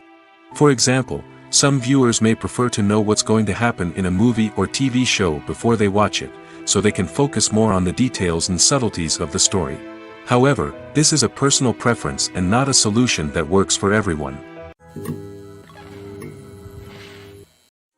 For example, some viewers may prefer to know what's going to happen in a movie or TV show before they watch it, so they can focus more on the details and subtleties of the story. However, this is a personal preference and not a solution that works for everyone.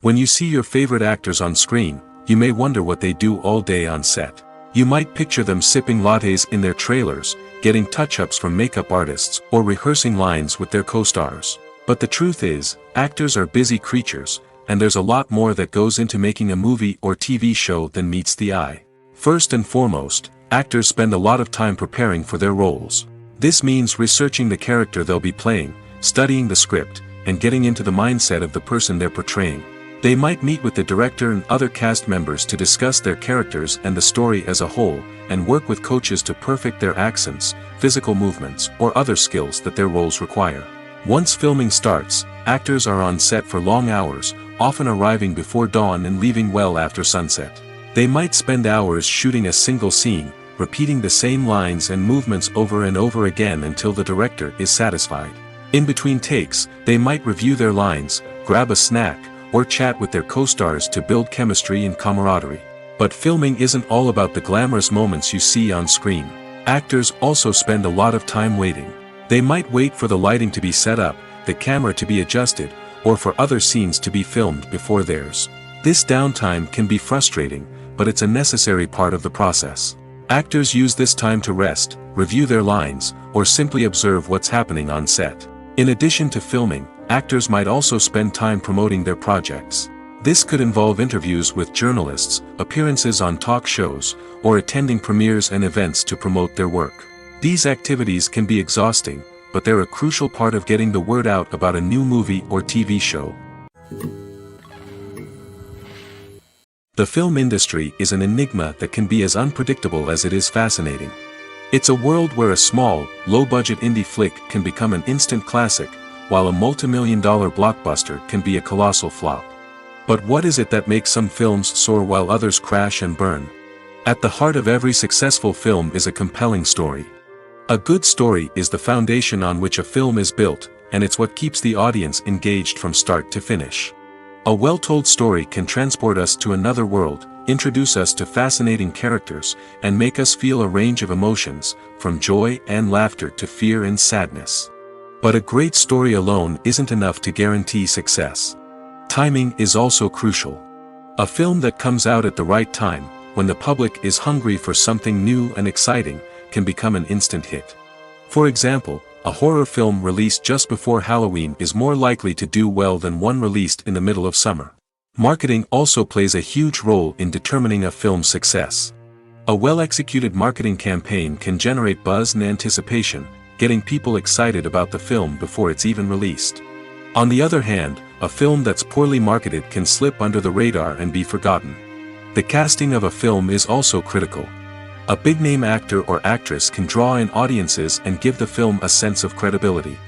When you see your favorite actors on screen, you may wonder what they do all day on set. You might picture them sipping lattes in their trailers, getting touch-ups from makeup artists, or rehearsing lines with their co-stars. But the truth is, actors are busy creatures, and there's a lot more that goes into making a movie or TV show than meets the eye. First and foremost, actors spend a lot of time preparing for their roles. This means researching the character they'll be playing, studying the script, and getting into the mindset of the person they're portraying. They might meet with the director and other cast members to discuss their characters and the story as a whole, and work with coaches to perfect their accents, physical movements, or other skills that their roles require. Once filming starts, actors are on set for long hours, often arriving before dawn and leaving well after sunset. They might spend hours shooting a single scene, repeating the same lines and movements over and over again until the director is satisfied. In between takes, they might review their lines, grab a snack, or chat with their co-stars to build chemistry and camaraderie. But filming isn't all about the glamorous moments you see on screen. Actors also spend a lot of time waiting. They might wait for the lighting to be set up, the camera to be adjusted, or for other scenes to be filmed before theirs. This downtime can be frustrating, but it's a necessary part of the process. Actors use this time to rest, review their lines, or simply observe what's happening on set. In addition to filming, actors might also spend time promoting their projects. This could involve interviews with journalists, appearances on talk shows, or attending premieres and events to promote their work. These activities can be exhausting, but they're a crucial part of getting the word out about a new movie or TV show. The film industry is an enigma that can be as unpredictable as it is fascinating. It's a world where a small, low-budget indie flick can become an instant classic, while a multi-million-dollar blockbuster can be a colossal flop. But what is it that makes some films soar while others crash and burn? At the heart of every successful film is a compelling story. A good story is the foundation on which a film is built, and it's what keeps the audience engaged from start to finish. A well-told story can transport us to another world, introduce us to fascinating characters, and make us feel a range of emotions, from joy and laughter to fear and sadness. But a great story alone isn't enough to guarantee success. Timing is also crucial. A film that comes out at the right time, when the public is hungry for something new and exciting, can become an instant hit. For example, a horror film released just before Halloween is more likely to do well than one released in the middle of summer. Marketing also plays a huge role in determining a film's success. A well-executed marketing campaign can generate buzz and anticipation, getting people excited about the film before it's even released. On the other hand, a film that's poorly marketed can slip under the radar and be forgotten. The casting of a film is also critical. A big-name actor or actress can draw in audiences and give the film a sense of credibility.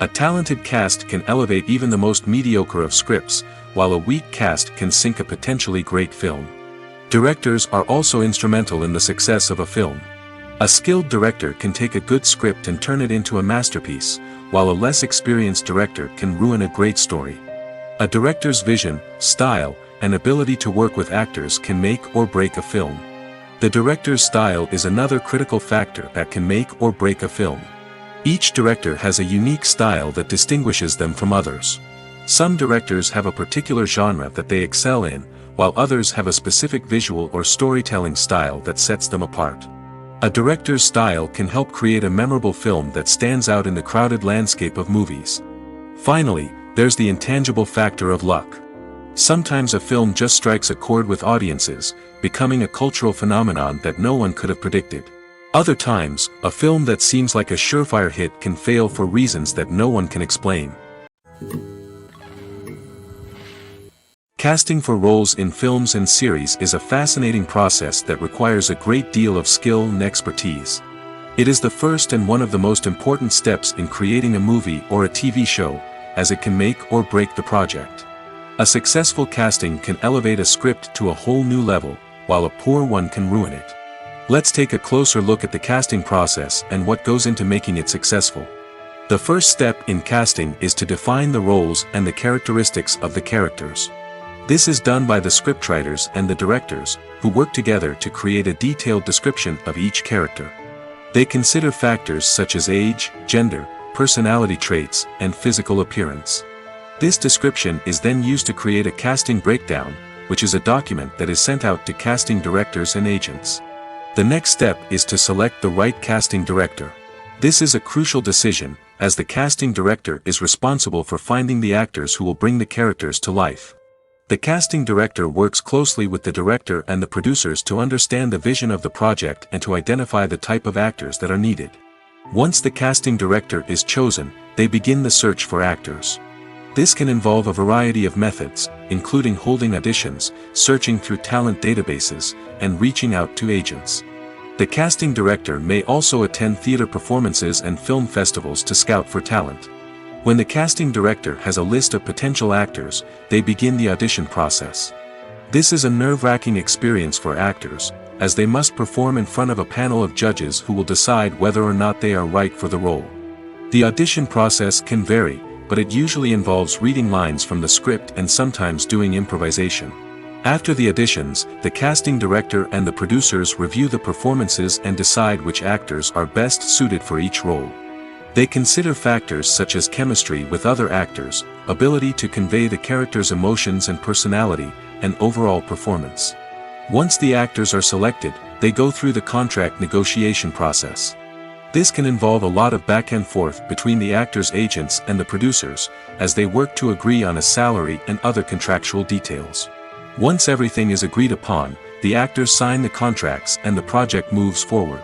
A talented cast can elevate even the most mediocre of scripts, while a weak cast can sink a potentially great film. Directors are also instrumental in the success of a film. A skilled director can take a good script and turn it into a masterpiece, while a less experienced director can ruin a great story. A director's vision, style, and ability to work with actors can make or break a film. The director's style is another critical factor that can make or break a film. Each director has a unique style that distinguishes them from others. Some directors have a particular genre that they excel in, while others have a specific visual or storytelling style that sets them apart. A director's style can help create a memorable film that stands out in the crowded landscape of movies. Finally, there's the intangible factor of luck. Sometimes a film just strikes a chord with audiences, becoming a cultural phenomenon that no one could have predicted. Other times, a film that seems like a surefire hit can fail for reasons that no one can explain. Casting for roles in films and series is a fascinating process that requires a great deal of skill and expertise. It is the first and one of the most important steps in creating a movie or a TV show, as it can make or break the project. A successful casting can elevate a script to a whole new level, while a poor one can ruin it. Let's take a closer look at the casting process and what goes into making it successful. The first step in casting is to define the roles and the characteristics of the characters. This is done by the scriptwriters and the directors, who work together to create a detailed description of each character. They consider factors such as age, gender, personality traits, and physical appearance. This description is then used to create a casting breakdown, which is a document that is sent out to casting directors and agents. The next step is to select the right casting director. This is a crucial decision, as the casting director is responsible for finding the actors who will bring the characters to life. The casting director works closely with the director and the producers to understand the vision of the project and to identify the type of actors that are needed. Once the casting director is chosen, they begin the search for actors. This can involve a variety of methods, including holding auditions, searching through talent databases, and reaching out to agents. The casting director may also attend theater performances and film festivals to scout for talent. When the casting director has a list of potential actors, they begin the audition process. This is a nerve-wracking experience for actors, as they must perform in front of a panel of judges who will decide whether or not they are right for the role. The audition process can vary, but it usually involves reading lines from the script and sometimes doing improvisation. After the auditions, the casting director and the producers review the performances and decide which actors are best suited for each role. They consider factors such as chemistry with other actors, ability to convey the character's emotions and personality, and overall performance. Once the actors are selected, they go through the contract negotiation process. This can involve a lot of back and forth between the actors' agents and the producers, as they work to agree on a salary and other contractual details. Once everything is agreed upon, the actors sign the contracts and the project moves forward.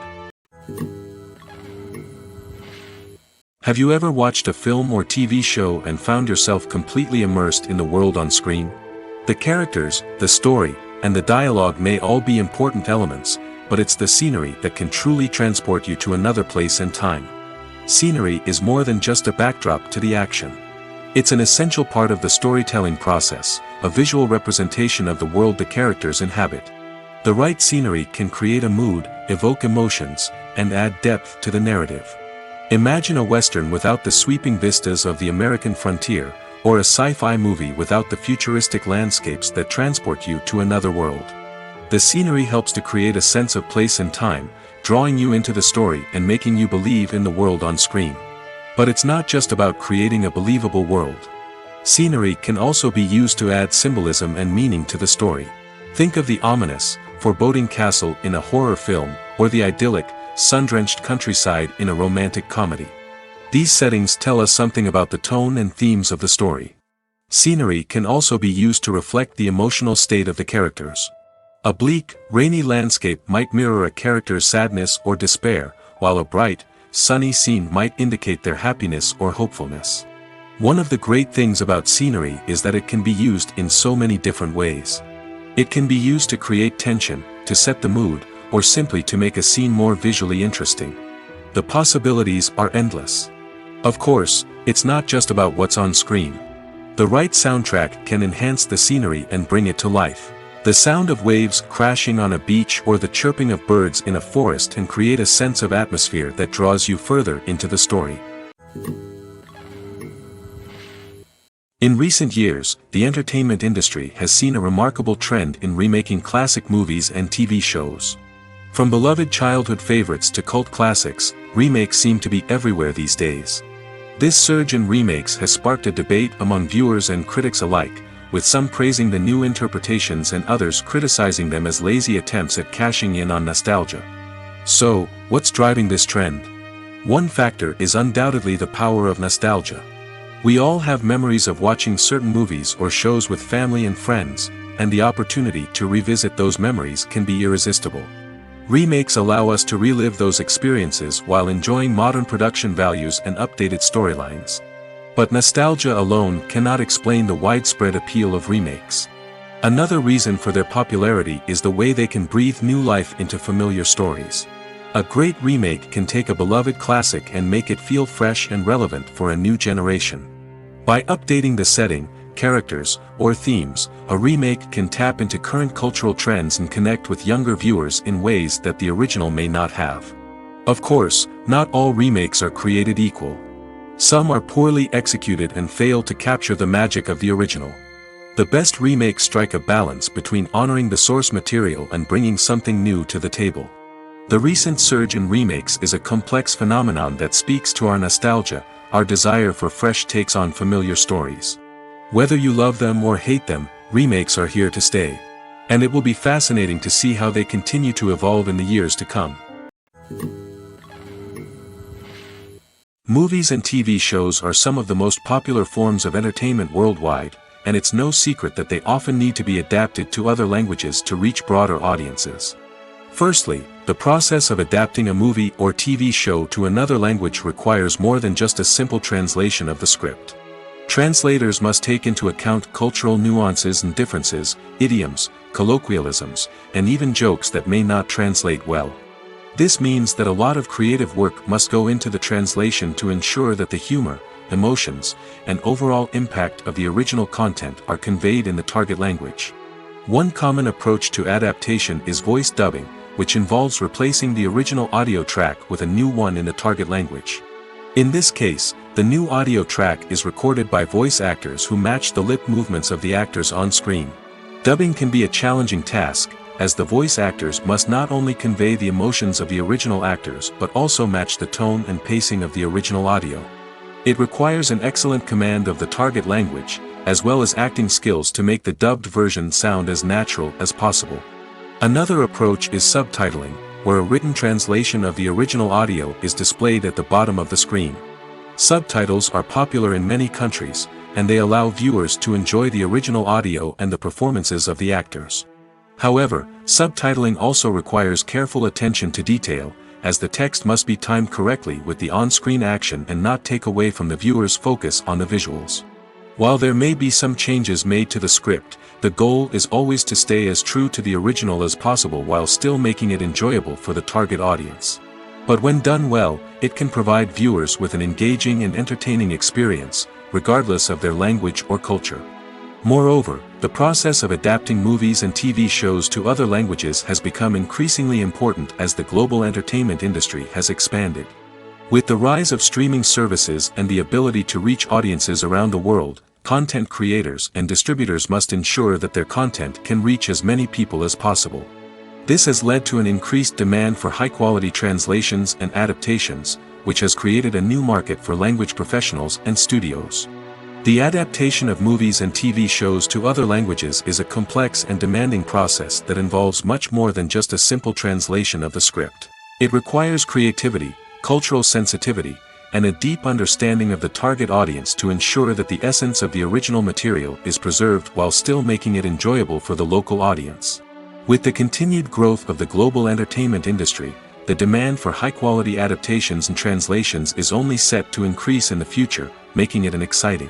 Have you ever watched a film or TV show and found yourself completely immersed in the world on screen? The characters, the story, and the dialogue may all be important elements, but it's the scenery that can truly transport you to another place and time. Scenery is more than just a backdrop to the action. It's an essential part of the storytelling process, a visual representation of the world the characters inhabit. The right scenery can create a mood, evoke emotions, and add depth to the narrative. Imagine a Western without the sweeping vistas of the American frontier, or a sci-fi movie without the futuristic landscapes that transport you to another world. The scenery helps to create a sense of place and time, drawing you into the story and making you believe in the world on screen. But it's not just about creating a believable world. Scenery can also be used to add symbolism and meaning to the story. Think of the ominous, foreboding castle in a horror film, or the idyllic, sun-drenched countryside in a romantic comedy. These settings tell us something about the tone and themes of the story. Scenery can also be used to reflect the emotional state of the characters. A bleak, rainy landscape might mirror a character's sadness or despair, while a bright, sunny scene might indicate their happiness or hopefulness. One of the great things about scenery is that it can be used in so many different ways. It can be used to create tension, to set the mood, or simply to make a scene more visually interesting. The possibilities are endless. Of course, it's not just about what's on screen. The right soundtrack can enhance the scenery and bring it to life. The sound of waves crashing on a beach or the chirping of birds in a forest can create a sense of atmosphere that draws you further into the story. In recent years, the entertainment industry has seen a remarkable trend in remaking classic movies and TV shows. From beloved childhood favorites to cult classics, remakes seem to be everywhere these days. This surge in remakes has sparked a debate among viewers and critics alike, with some praising the new interpretations and others criticizing them as lazy attempts at cashing in on nostalgia. So, what's driving this trend? One factor is undoubtedly the power of nostalgia. We all have memories of watching certain movies or shows with family and friends, and the opportunity to revisit those memories can be irresistible. Remakes allow us to relive those experiences while enjoying modern production values and updated storylines. But nostalgia alone cannot explain the widespread appeal of remakes. Another reason for their popularity is the way they can breathe new life into familiar stories. A great remake can take a beloved classic and make it feel fresh and relevant for a new generation. By updating the setting, characters, or themes, a remake can tap into current cultural trends and connect with younger viewers in ways that the original may not have. Of course, not all remakes are created equal. Some are poorly executed and fail to capture the magic of the original. The best remakes strike a balance between honoring the source material and bringing something new to the table. The recent surge in remakes is a complex phenomenon that speaks to our nostalgia, our desire for fresh takes on familiar stories. Whether you love them or hate them, remakes are here to stay. And it will be fascinating to see how they continue to evolve in the years to come. Movies and TV shows are some of the most popular forms of entertainment worldwide, and it's no secret that they often need to be adapted to other languages to reach broader audiences. Firstly, the process of adapting a movie or TV show to another language requires more than just a simple translation of the script. Translators must take into account cultural nuances and differences, idioms, colloquialisms, and even jokes that may not translate well. This means that a lot of creative work must go into the translation to ensure that the humor, emotions, and overall impact of the original content are conveyed in the target language. One common approach to adaptation is voice dubbing, which involves replacing the original audio track with a new one in the target language. In this case, the new audio track is recorded by voice actors who match the lip movements of the actors on screen. Dubbing can be a challenging task, as the voice actors must not only convey the emotions of the original actors but also match the tone and pacing of the original audio. It requires an excellent command of the target language, as well as acting skills to make the dubbed version sound as natural as possible. Another approach is subtitling, where a written translation of the original audio is displayed at the bottom of the screen. Subtitles are popular in many countries, and they allow viewers to enjoy the original audio and the performances of the actors. However, subtitling also requires careful attention to detail, as the text must be timed correctly with the on-screen action and not take away from the viewer's focus on the visuals. While there may be some changes made to the script, the goal is always to stay as true to the original as possible while still making it enjoyable for the target audience. But when done well, it can provide viewers with an engaging and entertaining experience, regardless of their language or culture. Moreover, the process of adapting movies and TV shows to other languages has become increasingly important as the global entertainment industry has expanded. With the rise of streaming services and the ability to reach audiences around the world, content creators and distributors must ensure that their content can reach as many people as possible. This has led to an increased demand for high-quality translations and adaptations, which has created a new market for language professionals and studios. The adaptation of movies and TV shows to other languages is a complex and demanding process that involves much more than just a simple translation of the script. It requires creativity, cultural sensitivity, and a deep understanding of the target audience to ensure that the essence of the original material is preserved while still making it enjoyable for the local audience. With the continued growth of the global entertainment industry, the demand for high-quality adaptations and translations is only set to increase in the future, making it an exciting.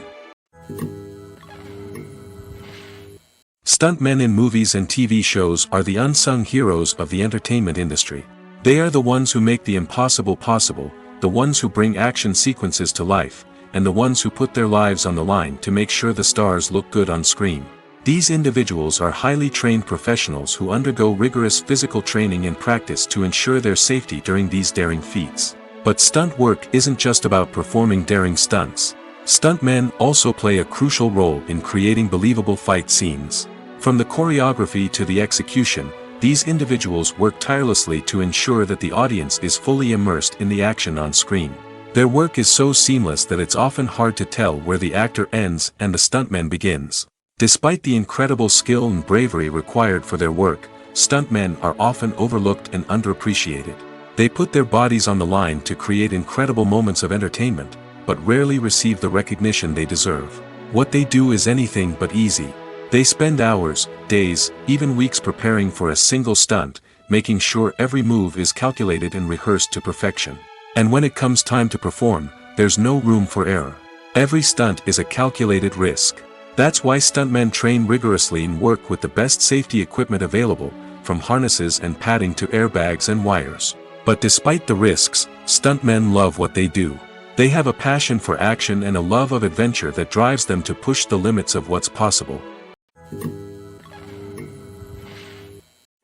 Stuntmen in movies and TV shows are the unsung heroes of the entertainment industry. They are the ones who make the impossible possible, the ones who bring action sequences to life, and the ones who put their lives on the line to make sure the stars look good on screen. These individuals are highly trained professionals who undergo rigorous physical training and practice to ensure their safety during these daring feats. But stunt work isn't just about performing daring stunts. Stuntmen also play a crucial role in creating believable fight scenes. From the choreography to the execution, these individuals work tirelessly to ensure that the audience is fully immersed in the action on screen. Their work is so seamless that it's often hard to tell where the actor ends and the stuntman begins. Despite the incredible skill and bravery required for their work, stuntmen are often overlooked and underappreciated. They put their bodies on the line to create incredible moments of entertainment, but rarely receive the recognition they deserve. What they do is anything but easy. They spend hours, days, even weeks preparing for a single stunt, making sure every move is calculated and rehearsed to perfection. And when it comes time to perform, there's no room for error. Every stunt is a calculated risk. That's why stuntmen train rigorously and work with the best safety equipment available, from harnesses and padding to airbags and wires. But despite the risks, stuntmen love what they do. They have a passion for action and a love of adventure that drives them to push the limits of what's possible.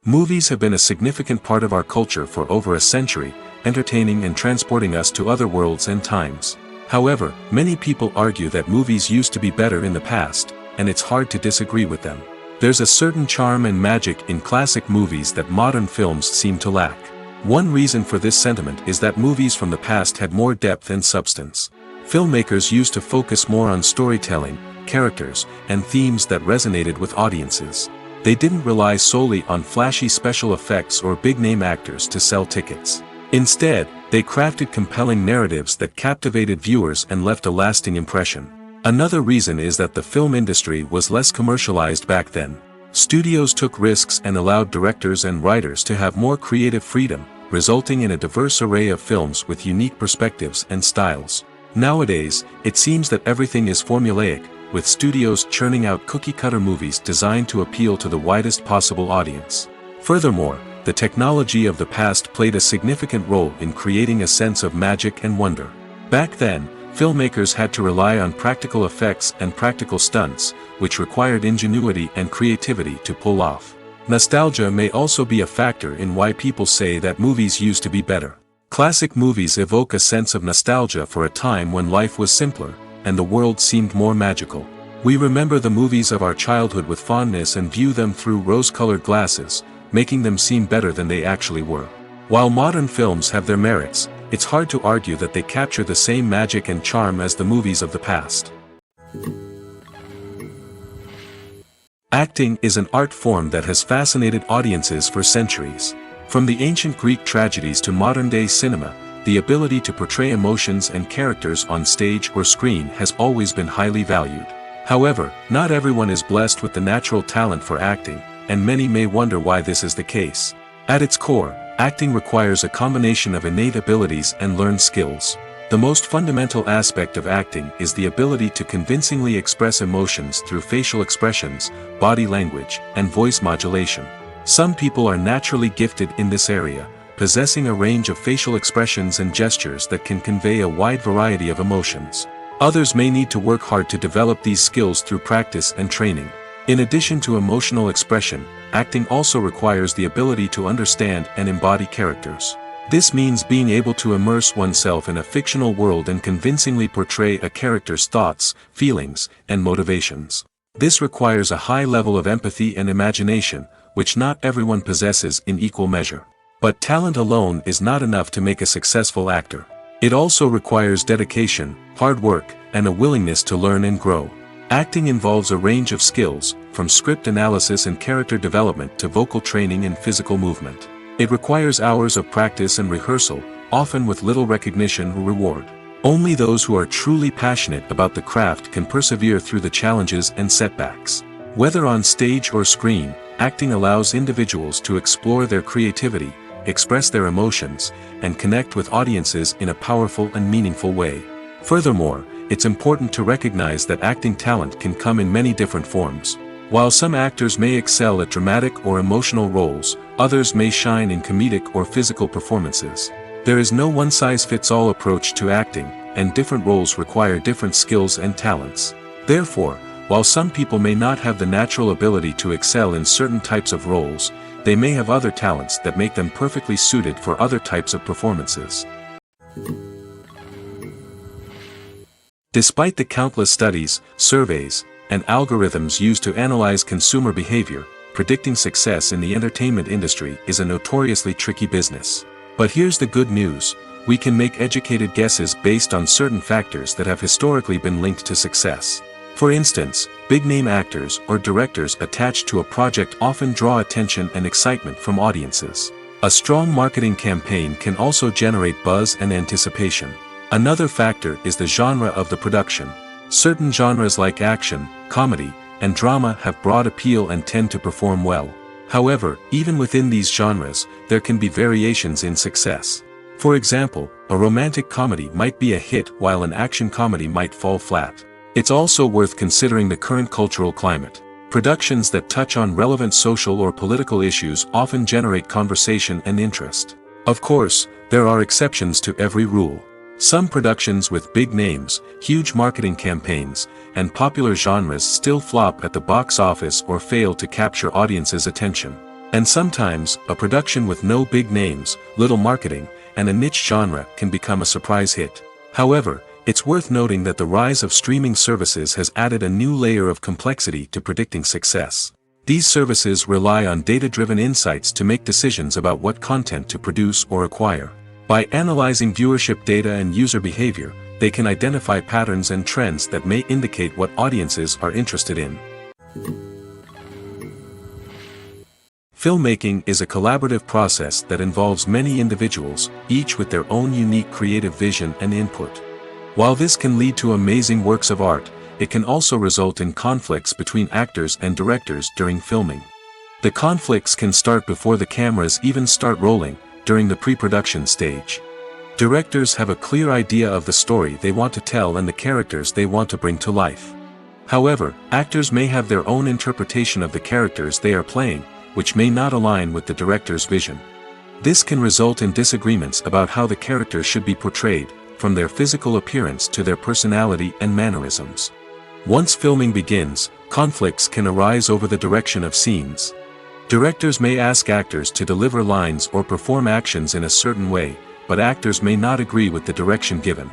Movies have been a significant part of our culture for over a century, entertaining and transporting us to other worlds and times. However, many people argue that movies used to be better in the past, and it's hard to disagree with them. There's a certain charm and magic in classic movies that modern films seem to lack. One reason for this sentiment is that movies from the past had more depth and substance. Filmmakers used to focus more on storytelling, characters, and themes that resonated with audiences. They didn't rely solely on flashy special effects or big-name actors to sell tickets. Instead, they crafted compelling narratives that captivated viewers and left a lasting impression. Another reason is that the film industry was less commercialized back then. Studios took risks and allowed directors and writers to have more creative freedom, resulting in a diverse array of films with unique perspectives and styles. Nowadays, it seems that everything is formulaic, with studios churning out cookie-cutter movies designed to appeal to the widest possible audience. Furthermore, the technology of the past played a significant role in creating a sense of magic and wonder. Back then, filmmakers had to rely on practical effects and practical stunts, which required ingenuity and creativity to pull off. Nostalgia may also be a factor in why people say that movies used to be better. Classic movies evoke a sense of nostalgia for a time when life was simpler, and the world seemed more magical. We remember the movies of our childhood with fondness and view them through rose-colored glasses, making them seem better than they actually were. While modern films have their merits, it's hard to argue that they capture the same magic and charm as the movies of the past. Acting is an art form that has fascinated audiences for centuries. From the ancient Greek tragedies to modern-day cinema, the ability to portray emotions and characters on stage or screen has always been highly valued. However, not everyone is blessed with the natural talent for acting, and many may wonder why this is the case. At its core, acting requires a combination of innate abilities and learned skills. The most fundamental aspect of acting is the ability to convincingly express emotions through facial expressions, body language, and voice modulation. Some people are naturally gifted in this area, possessing a range of facial expressions and gestures that can convey a wide variety of emotions. Others may need to work hard to develop these skills through practice and training. In addition to emotional expression, acting also requires the ability to understand and embody characters. This means being able to immerse oneself in a fictional world and convincingly portray a character's thoughts, feelings, and motivations. This requires a high level of empathy and imagination, which not everyone possesses in equal measure. But talent alone is not enough to make a successful actor. It also requires dedication, hard work, and a willingness to learn and grow. Acting involves a range of skills, from script analysis and character development to vocal training and physical movement. It requires hours of practice and rehearsal, often with little recognition or reward. Only those who are truly passionate about the craft can persevere through the challenges and setbacks. Whether on stage or screen, acting allows individuals to explore their creativity, express their emotions, and connect with audiences in a powerful and meaningful way. Furthermore, it's important to recognize that acting talent can come in many different forms. While some actors may excel at dramatic or emotional roles, others may shine in comedic or physical performances. There is no one-size-fits-all approach to acting, and different roles require different skills and talents. Therefore, while some people may not have the natural ability to excel in certain types of roles, they may have other talents that make them perfectly suited for other types of performances. Despite the countless studies, surveys, and algorithms used to analyze consumer behavior, predicting success in the entertainment industry is a notoriously tricky business. But here's the good news: we can make educated guesses based on certain factors that have historically been linked to success. For instance, big-name actors or directors attached to a project often draw attention and excitement from audiences. A strong marketing campaign can also generate buzz and anticipation. Another factor is the genre of the production. Certain genres like action, comedy, and drama have broad appeal and tend to perform well. However, even within these genres, there can be variations in success. For example, a romantic comedy might be a hit while an action comedy might fall flat. It's also worth considering the current cultural climate. Productions that touch on relevant social or political issues often generate conversation and interest. Of course, there are exceptions to every rule. Some productions with big names, huge marketing campaigns, and popular genres still flop at the box office or fail to capture audiences' attention. And sometimes, a production with no big names, little marketing, and a niche genre can become a surprise hit. However, it's worth noting that the rise of streaming services has added a new layer of complexity to predicting success. These services rely on data-driven insights to make decisions about what content to produce or acquire. By analyzing viewership data and user behavior, they can identify patterns and trends that may indicate what audiences are interested in. Filmmaking is a collaborative process that involves many individuals, each with their own unique creative vision and input. While this can lead to amazing works of art, it can also result in conflicts between actors and directors during filming. The conflicts can start before the cameras even start rolling, during the pre-production stage. Directors have a clear idea of the story they want to tell and the characters they want to bring to life. However, actors may have their own interpretation of the characters they are playing, which may not align with the director's vision. This can result in disagreements about how the characters should be portrayed, from their physical appearance to their personality and mannerisms. Once filming begins, conflicts can arise over the direction of scenes. Directors may ask actors to deliver lines or perform actions in a certain way, but actors may not agree with the direction given.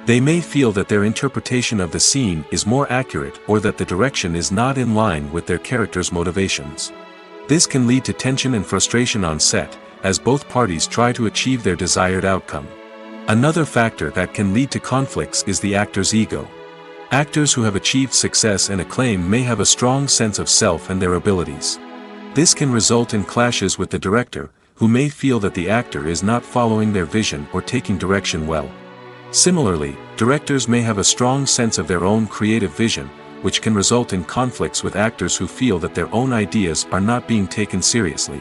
They may feel that their interpretation of the scene is more accurate or that the direction is not in line with their character's motivations. This can lead to tension and frustration on set, as both parties try to achieve their desired outcome. Another factor that can lead to conflicts is the actor's ego. Actors who have achieved success and acclaim may have a strong sense of self and their abilities. This can result in clashes with the director, who may feel that the actor is not following their vision or taking direction well. Similarly, directors may have a strong sense of their own creative vision, which can result in conflicts with actors who feel that their own ideas are not being taken seriously.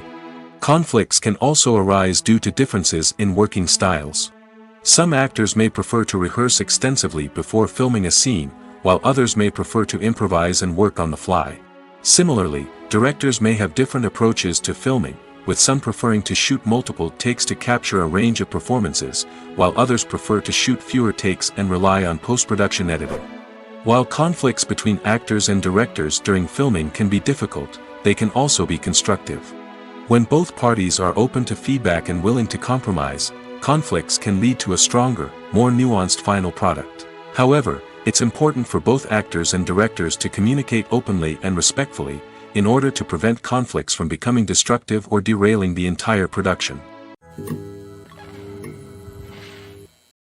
Conflicts can also arise due to differences in working styles. Some actors may prefer to rehearse extensively before filming a scene, while others may prefer to improvise and work on the fly. Similarly, directors may have different approaches to filming, with some preferring to shoot multiple takes to capture a range of performances, while others prefer to shoot fewer takes and rely on post-production editing. While conflicts between actors and directors during filming can be difficult, they can also be constructive. When both parties are open to feedback and willing to compromise, conflicts can lead to a stronger, more nuanced final product. However, it's important for both actors and directors to communicate openly and respectfully, in order to prevent conflicts from becoming destructive or derailing the entire production.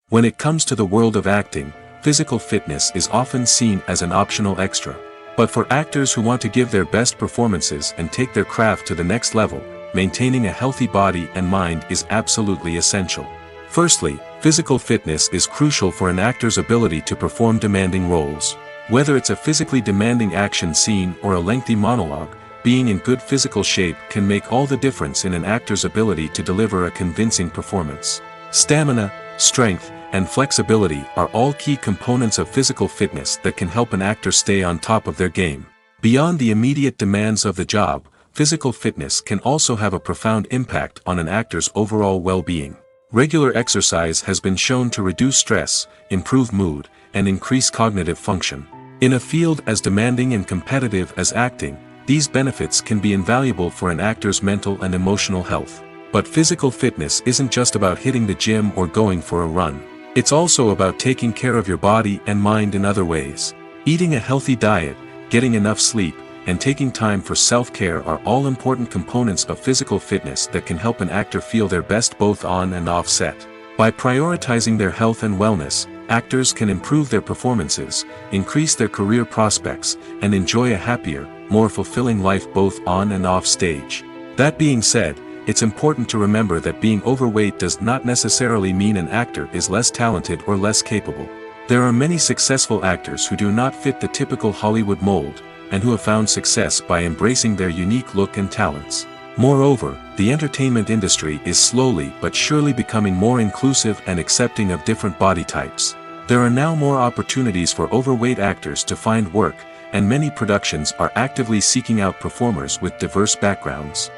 When it comes to the world of acting, physical fitness is often seen as an optional extra. But for actors who want to give their best performances and take their craft to the next level, maintaining a healthy body and mind is absolutely essential. Firstly, physical fitness is crucial for an actor's ability to perform demanding roles. Whether it's a physically demanding action scene or a lengthy monologue, being in good physical shape can make all the difference in an actor's ability to deliver a convincing performance. Stamina, strength, and flexibility are all key components of physical fitness that can help an actor stay on top of their game. Beyond the immediate demands of the job, physical fitness can also have a profound impact on an actor's overall well-being. Regular exercise has been shown to reduce stress, improve mood, and increase cognitive function. In a field as demanding and competitive as acting, these benefits can be invaluable for an actor's mental and emotional health. But physical fitness isn't just about hitting the gym or going for a run. It's also about taking care of your body and mind in other ways. Eating a healthy diet, getting enough sleep, and taking time for self-care are all important components of physical fitness that can help an actor feel their best both on and off set. By prioritizing their health and wellness, actors can improve their performances, increase their career prospects, and enjoy a happier, more fulfilling life both on and off stage. That being said, it's important to remember that being overweight does not necessarily mean an actor is less talented or less capable. There are many successful actors who do not fit the typical Hollywood mold, and who have found success by embracing their unique look and talents. Moreover, the entertainment industry is slowly but surely becoming more inclusive and accepting of different body types. There are now more opportunities for overweight actors to find work, and many productions are actively seeking out performers with diverse backgrounds.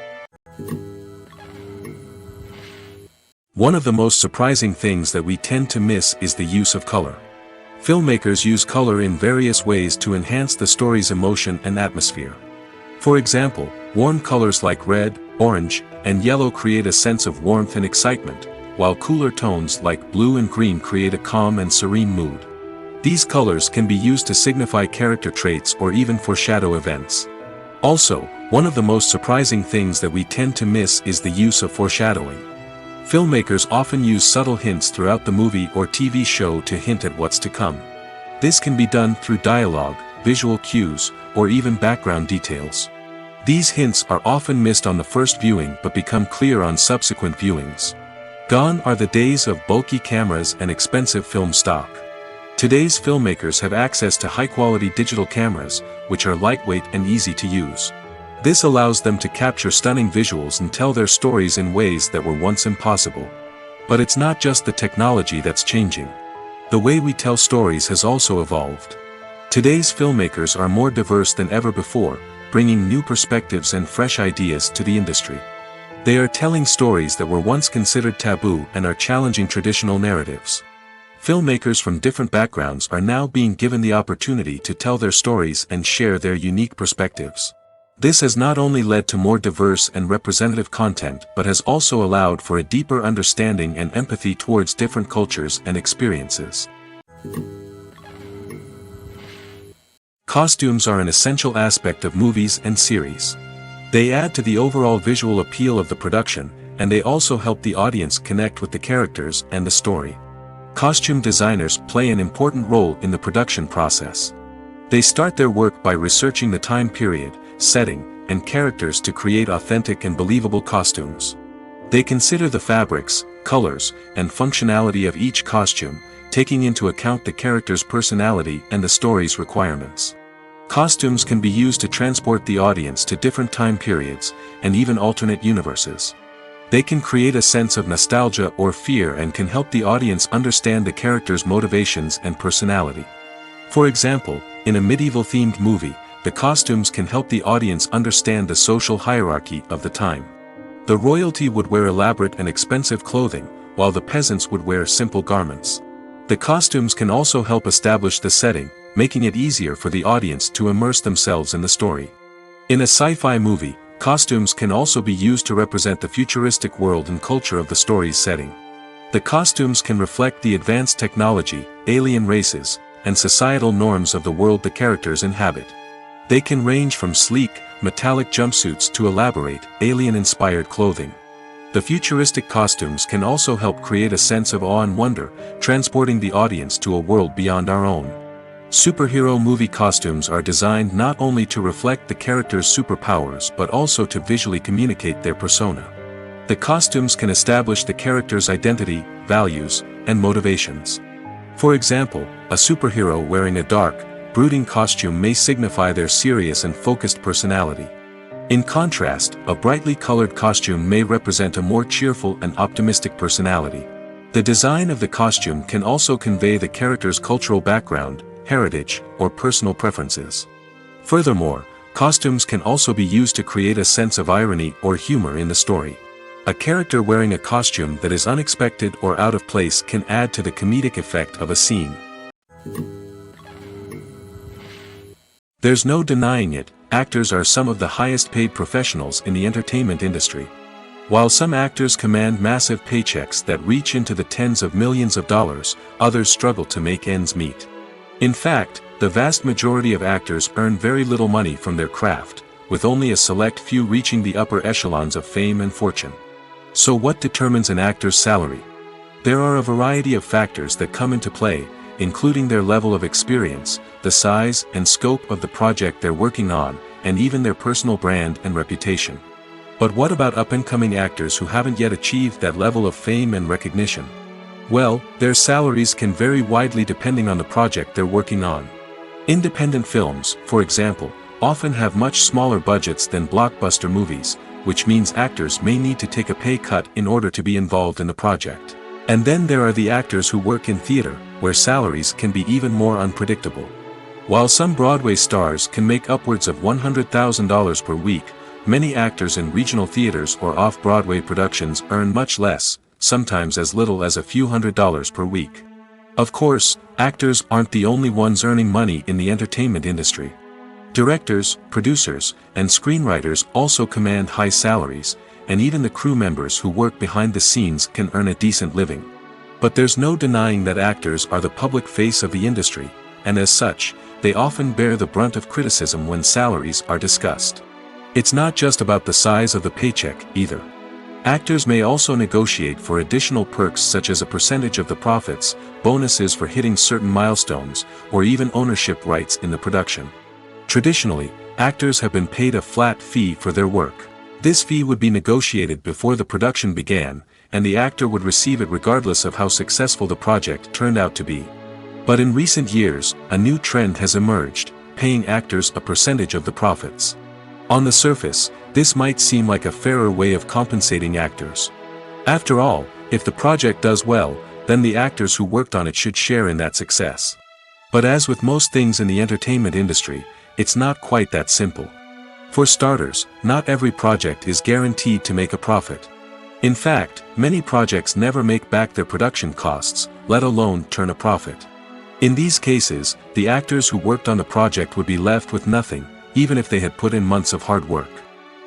One of the most surprising things that we tend to miss is the use of color. Filmmakers use color in various ways to enhance the story's emotion and atmosphere. For example, warm colors like red, orange, and yellow create a sense of warmth and excitement, while cooler tones like blue and green create a calm and serene mood. These colors can be used to signify character traits or even foreshadow events. Also, one of the most surprising things that we tend to miss is the use of foreshadowing. Filmmakers often use subtle hints throughout the movie or TV show to hint at what's to come. This can be done through dialogue, visual cues, or even background details. These hints are often missed on the first viewing but become clear on subsequent viewings. Gone are the days of bulky cameras and expensive film stock. Today's filmmakers have access to high-quality digital cameras, which are lightweight and easy to use. This allows them to capture stunning visuals and tell their stories in ways that were once impossible. But it's not just the technology that's changing. The way we tell stories has also evolved. Today's filmmakers are more diverse than ever before, bringing new perspectives and fresh ideas to the industry. They are telling stories that were once considered taboo and are challenging traditional narratives. Filmmakers from different backgrounds are now being given the opportunity to tell their stories and share their unique perspectives. This has not only led to more diverse and representative content but has also allowed for a deeper understanding and empathy towards different cultures and experiences. Costumes are an essential aspect of movies and series. They add to the overall visual appeal of the production, and they also help the audience connect with the characters and the story. Costume designers play an important role in the production process. They start their work by researching the time period, setting, and characters to create authentic and believable costumes. They consider the fabrics, colors, and functionality of each costume, taking into account the character's personality and the story's requirements. Costumes can be used to transport the audience to different time periods, and even alternate universes. They can create a sense of nostalgia or fear and can help the audience understand the character's motivations and personality. For example, in a medieval-themed movie, the costumes can help the audience understand the social hierarchy of the time. The royalty would wear elaborate and expensive clothing, while the peasants would wear simple garments. The costumes can also help establish the setting, making it easier for the audience to immerse themselves in the story. In a sci-fi movie, costumes can also be used to represent the futuristic world and culture of the story's setting. The costumes can reflect the advanced technology, alien races, and societal norms of the world the characters inhabit. They can range from sleek, metallic jumpsuits to elaborate, alien-inspired clothing. The futuristic costumes can also help create a sense of awe and wonder, transporting the audience to a world beyond our own. Superhero movie costumes are designed not only to reflect the character's superpowers but also to visually communicate their persona. The costumes can establish the character's identity, values, and motivations. For example, a superhero wearing a dark, brooding costume may signify their serious and focused personality. In contrast, a brightly colored costume may represent a more cheerful and optimistic personality. The design of the costume can also convey the character's cultural background, heritage, or personal preferences. Furthermore, costumes can also be used to create a sense of irony or humor in the story. A character wearing a costume that is unexpected or out of place can add to the comedic effect of a scene. There's no denying it, actors are some of the highest paid professionals in the entertainment industry. While some actors command massive paychecks that reach into the tens of millions of dollars, others struggle to make ends meet. In fact, the vast majority of actors earn very little money from their craft, with only a select few reaching the upper echelons of fame and fortune. So what determines an actor's salary? There are a variety of factors that come into play, including their level of experience, the size and scope of the project they're working on, and even their personal brand and reputation. But what about up-and-coming actors who haven't yet achieved that level of fame and recognition? Well, their salaries can vary widely depending on the project they're working on. Independent films, for example, often have much smaller budgets than blockbuster movies, which means actors may need to take a pay cut in order to be involved in the project. And then there are the actors who work in theater, where salaries can be even more unpredictable. While some Broadway stars can make upwards of $100,000 per week, many actors in regional theaters or off-Broadway productions earn much less, sometimes as little as a few $100s per week. Of course, actors aren't the only ones earning money in the entertainment industry. Directors, producers, and screenwriters also command high salaries, and even the crew members who work behind the scenes can earn a decent living. But there's no denying that actors are the public face of the industry, and as such, they often bear the brunt of criticism when salaries are discussed. It's not just about the size of the paycheck, either. Actors may also negotiate for additional perks such as a percentage of the profits, bonuses for hitting certain milestones, or even ownership rights in the production. Traditionally, actors have been paid a flat fee for their work. This fee would be negotiated before the production began, and the actor would receive it regardless of how successful the project turned out to be. But in recent years, a new trend has emerged, paying actors a percentage of the profits. On the surface, this might seem like a fairer way of compensating actors. After all, if the project does well, then the actors who worked on it should share in that success. But as with most things in the entertainment industry, it's not quite that simple. For starters, not every project is guaranteed to make a profit. In fact, many projects never make back their production costs, let alone turn a profit. In these cases, the actors who worked on the project would be left with nothing, even if they had put in months of hard work.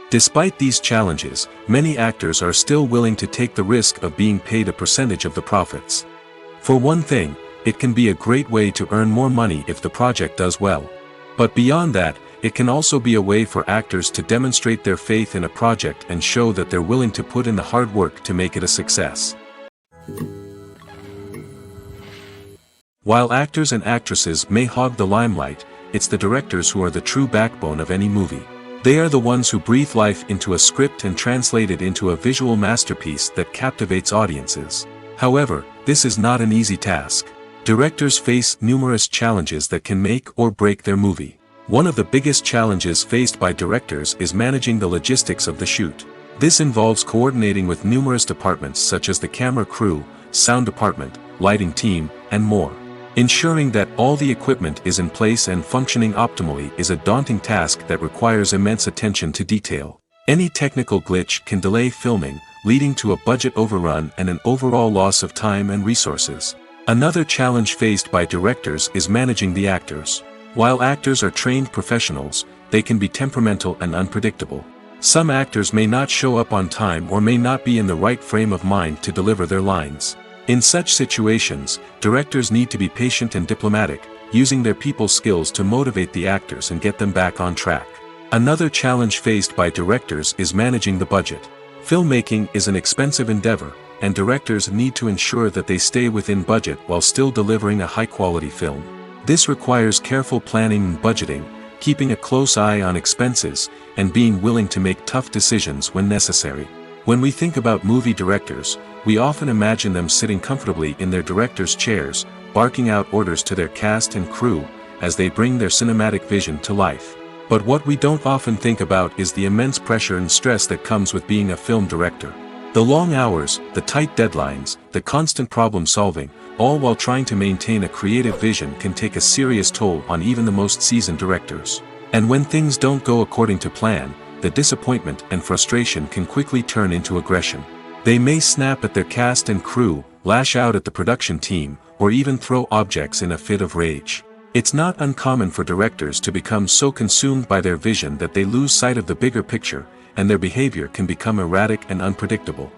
Despite these challenges, many actors are still willing to take the risk of being paid a percentage of the profits. For one thing, it can be a great way to earn more money if the project does well. But beyond that, it can also be a way for actors to demonstrate their faith in a project and show that they're willing to put in the hard work to make it a success. While actors and actresses may hog the limelight, it's the directors who are the true backbone of any movie. They are the ones who breathe life into a script and translate it into a visual masterpiece that captivates audiences. However, this is not an easy task. Directors face numerous challenges that can make or break their movie. One of the biggest challenges faced by directors is managing the logistics of the shoot. This involves coordinating with numerous departments such as the camera crew, sound department, lighting team, and more. Ensuring that all the equipment is in place and functioning optimally is a daunting task that requires immense attention to detail. Any technical glitch can delay filming, leading to a budget overrun and an overall loss of time and resources. Another challenge faced by directors is managing the actors. While actors are trained professionals, they can be temperamental and unpredictable. Some actors may not show up on time or may not be in the right frame of mind to deliver their lines. In such situations, directors need to be patient and diplomatic, using their people skills to motivate the actors and get them back on track. Another challenge faced by directors is managing the budget. Filmmaking is an expensive endeavor, and directors need to ensure that they stay within budget while still delivering a high-quality film. This requires careful planning and budgeting, keeping a close eye on expenses, and being willing to make tough decisions when necessary. When we think about movie directors, we often imagine them sitting comfortably in their director's chairs, barking out orders to their cast and crew, as they bring their cinematic vision to life. But what we don't often think about is the immense pressure and stress that comes with being a film director. The long hours, the tight deadlines, the constant problem solving, all while trying to maintain a creative vision can take a serious toll on even the most seasoned directors. And when things don't go according to plan, the disappointment and frustration can quickly turn into aggression. They may snap at their cast and crew, lash out at the production team, or even throw objects in a fit of rage. It's not uncommon for directors to become so consumed by their vision that they lose sight of the bigger picture, and their behavior can become erratic and unpredictable.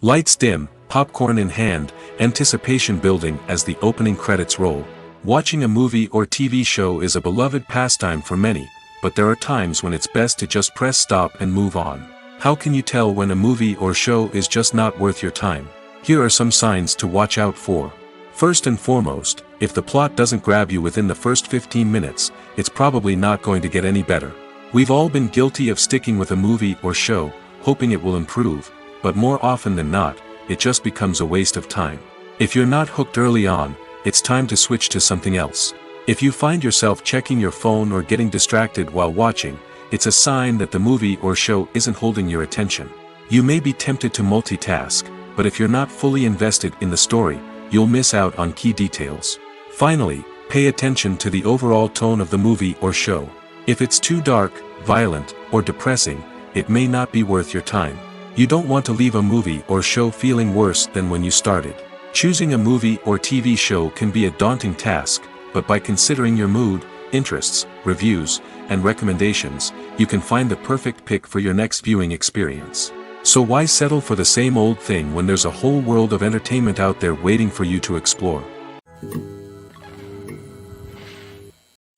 Lights dim, popcorn in hand, anticipation building as the opening credits roll. Watching a movie or TV show is a beloved pastime for many, but there are times when it's best to just press stop and move on. How can you tell when a movie or show is just not worth your time? Here are some signs to watch out for. First and foremost, if the plot doesn't grab you within the first 15 minutes, it's probably not going to get any better. We've all been guilty of sticking with a movie or show, hoping it will improve, but more often than not, it just becomes a waste of time. If you're not hooked early on, it's time to switch to something else. If you find yourself checking your phone or getting distracted while watching, it's a sign that the movie or show isn't holding your attention. You may be tempted to multitask, but if you're not fully invested in the story, you'll miss out on key details. Finally, pay attention to the overall tone of the movie or show. If it's too dark, violent, or depressing, it may not be worth your time. You don't want to leave a movie or show feeling worse than when you started. Choosing a movie or TV show can be a daunting task, but by considering your mood, interests, reviews, and recommendations, you can find the perfect pick for your next viewing experience. So why settle for the same old thing when there's a whole world of entertainment out there waiting for you to explore?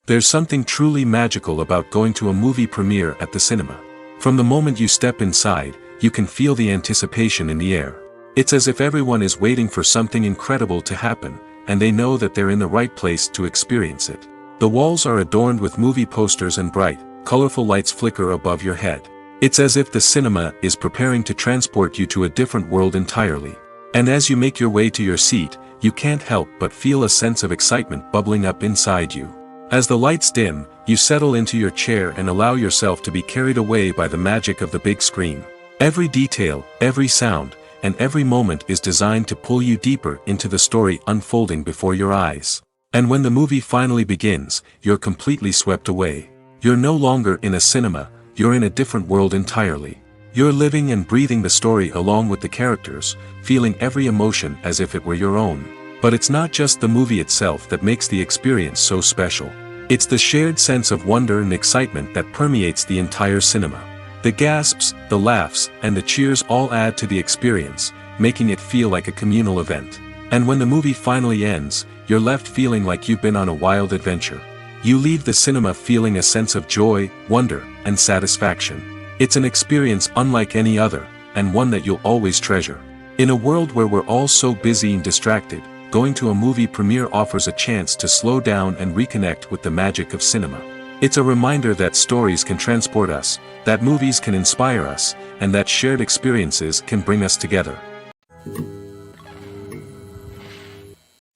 There's something truly magical about going to a movie premiere at the cinema. From the moment you step inside, you can feel the anticipation in the air. It's as if everyone is waiting for something incredible to happen, and they know that they're in the right place to experience it. The walls are adorned with movie posters and bright, colorful lights flicker above your head. It's as if the cinema is preparing to transport you to a different world entirely. And as you make your way to your seat, you can't help but feel a sense of excitement bubbling up inside you. As the lights dim, you settle into your chair and allow yourself to be carried away by the magic of the big screen. Every detail, every sound, and every moment is designed to pull you deeper into the story unfolding before your eyes. And when the movie finally begins, you're completely swept away. You're no longer in a cinema, you're in a different world entirely. You're living and breathing the story along with the characters, feeling every emotion as if it were your own. But it's not just the movie itself that makes the experience so special. It's the shared sense of wonder and excitement that permeates the entire cinema. The gasps, the laughs, and the cheers all add to the experience, making it feel like a communal event. And when the movie finally ends, you're left feeling like you've been on a wild adventure. You leave the cinema feeling a sense of joy, wonder, and satisfaction. It's an experience unlike any other, and one that you'll always treasure. In a world where we're all so busy and distracted, going to a movie premiere offers a chance to slow down and reconnect with the magic of cinema. It's a reminder that stories can transport us, that movies can inspire us, and that shared experiences can bring us together.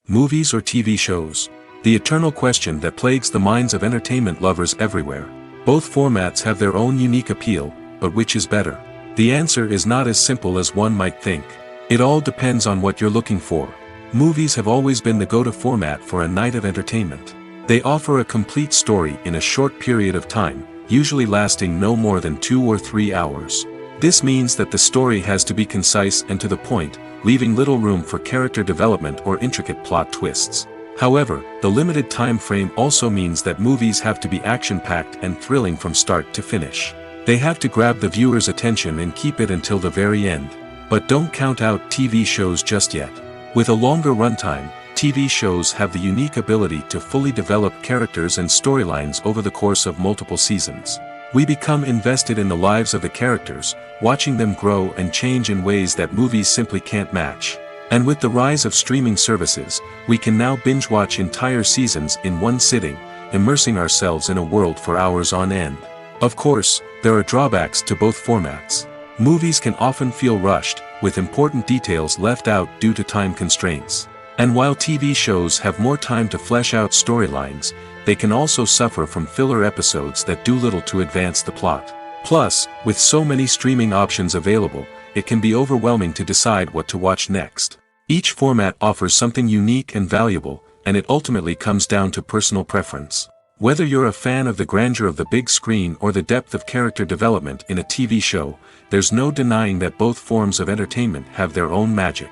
Movies or TV shows? The eternal question that plagues the minds of entertainment lovers everywhere. Both formats have their own unique appeal, but which is better? The answer is not as simple as one might think. It all depends on what you're looking for. Movies have always been the go-to format for a night of entertainment. They offer a complete story in a short period of time, usually lasting no more than 2 or 3 hours. This means that the story has to be concise and to the point, leaving little room for character development or intricate plot twists. However, the limited time frame also means that movies have to be action-packed and thrilling from start to finish. They have to grab the viewer's attention and keep it until the very end. But don't count out TV shows just yet. With a longer runtime, TV shows have the unique ability to fully develop characters and storylines over the course of multiple seasons. We become invested in the lives of the characters, watching them grow and change in ways that movies simply can't match. And with the rise of streaming services, we can now binge-watch entire seasons in one sitting, immersing ourselves in a world for hours on end. Of course, there are drawbacks to both formats. Movies can often feel rushed, with important details left out due to time constraints. And while TV shows have more time to flesh out storylines, they can also suffer from filler episodes that do little to advance the plot. Plus, with so many streaming options available, it can be overwhelming to decide what to watch next. Each format offers something unique and valuable, and it ultimately comes down to personal preference. Whether you're a fan of the grandeur of the big screen or the depth of character development in a TV show, there's no denying that both forms of entertainment have their own magic.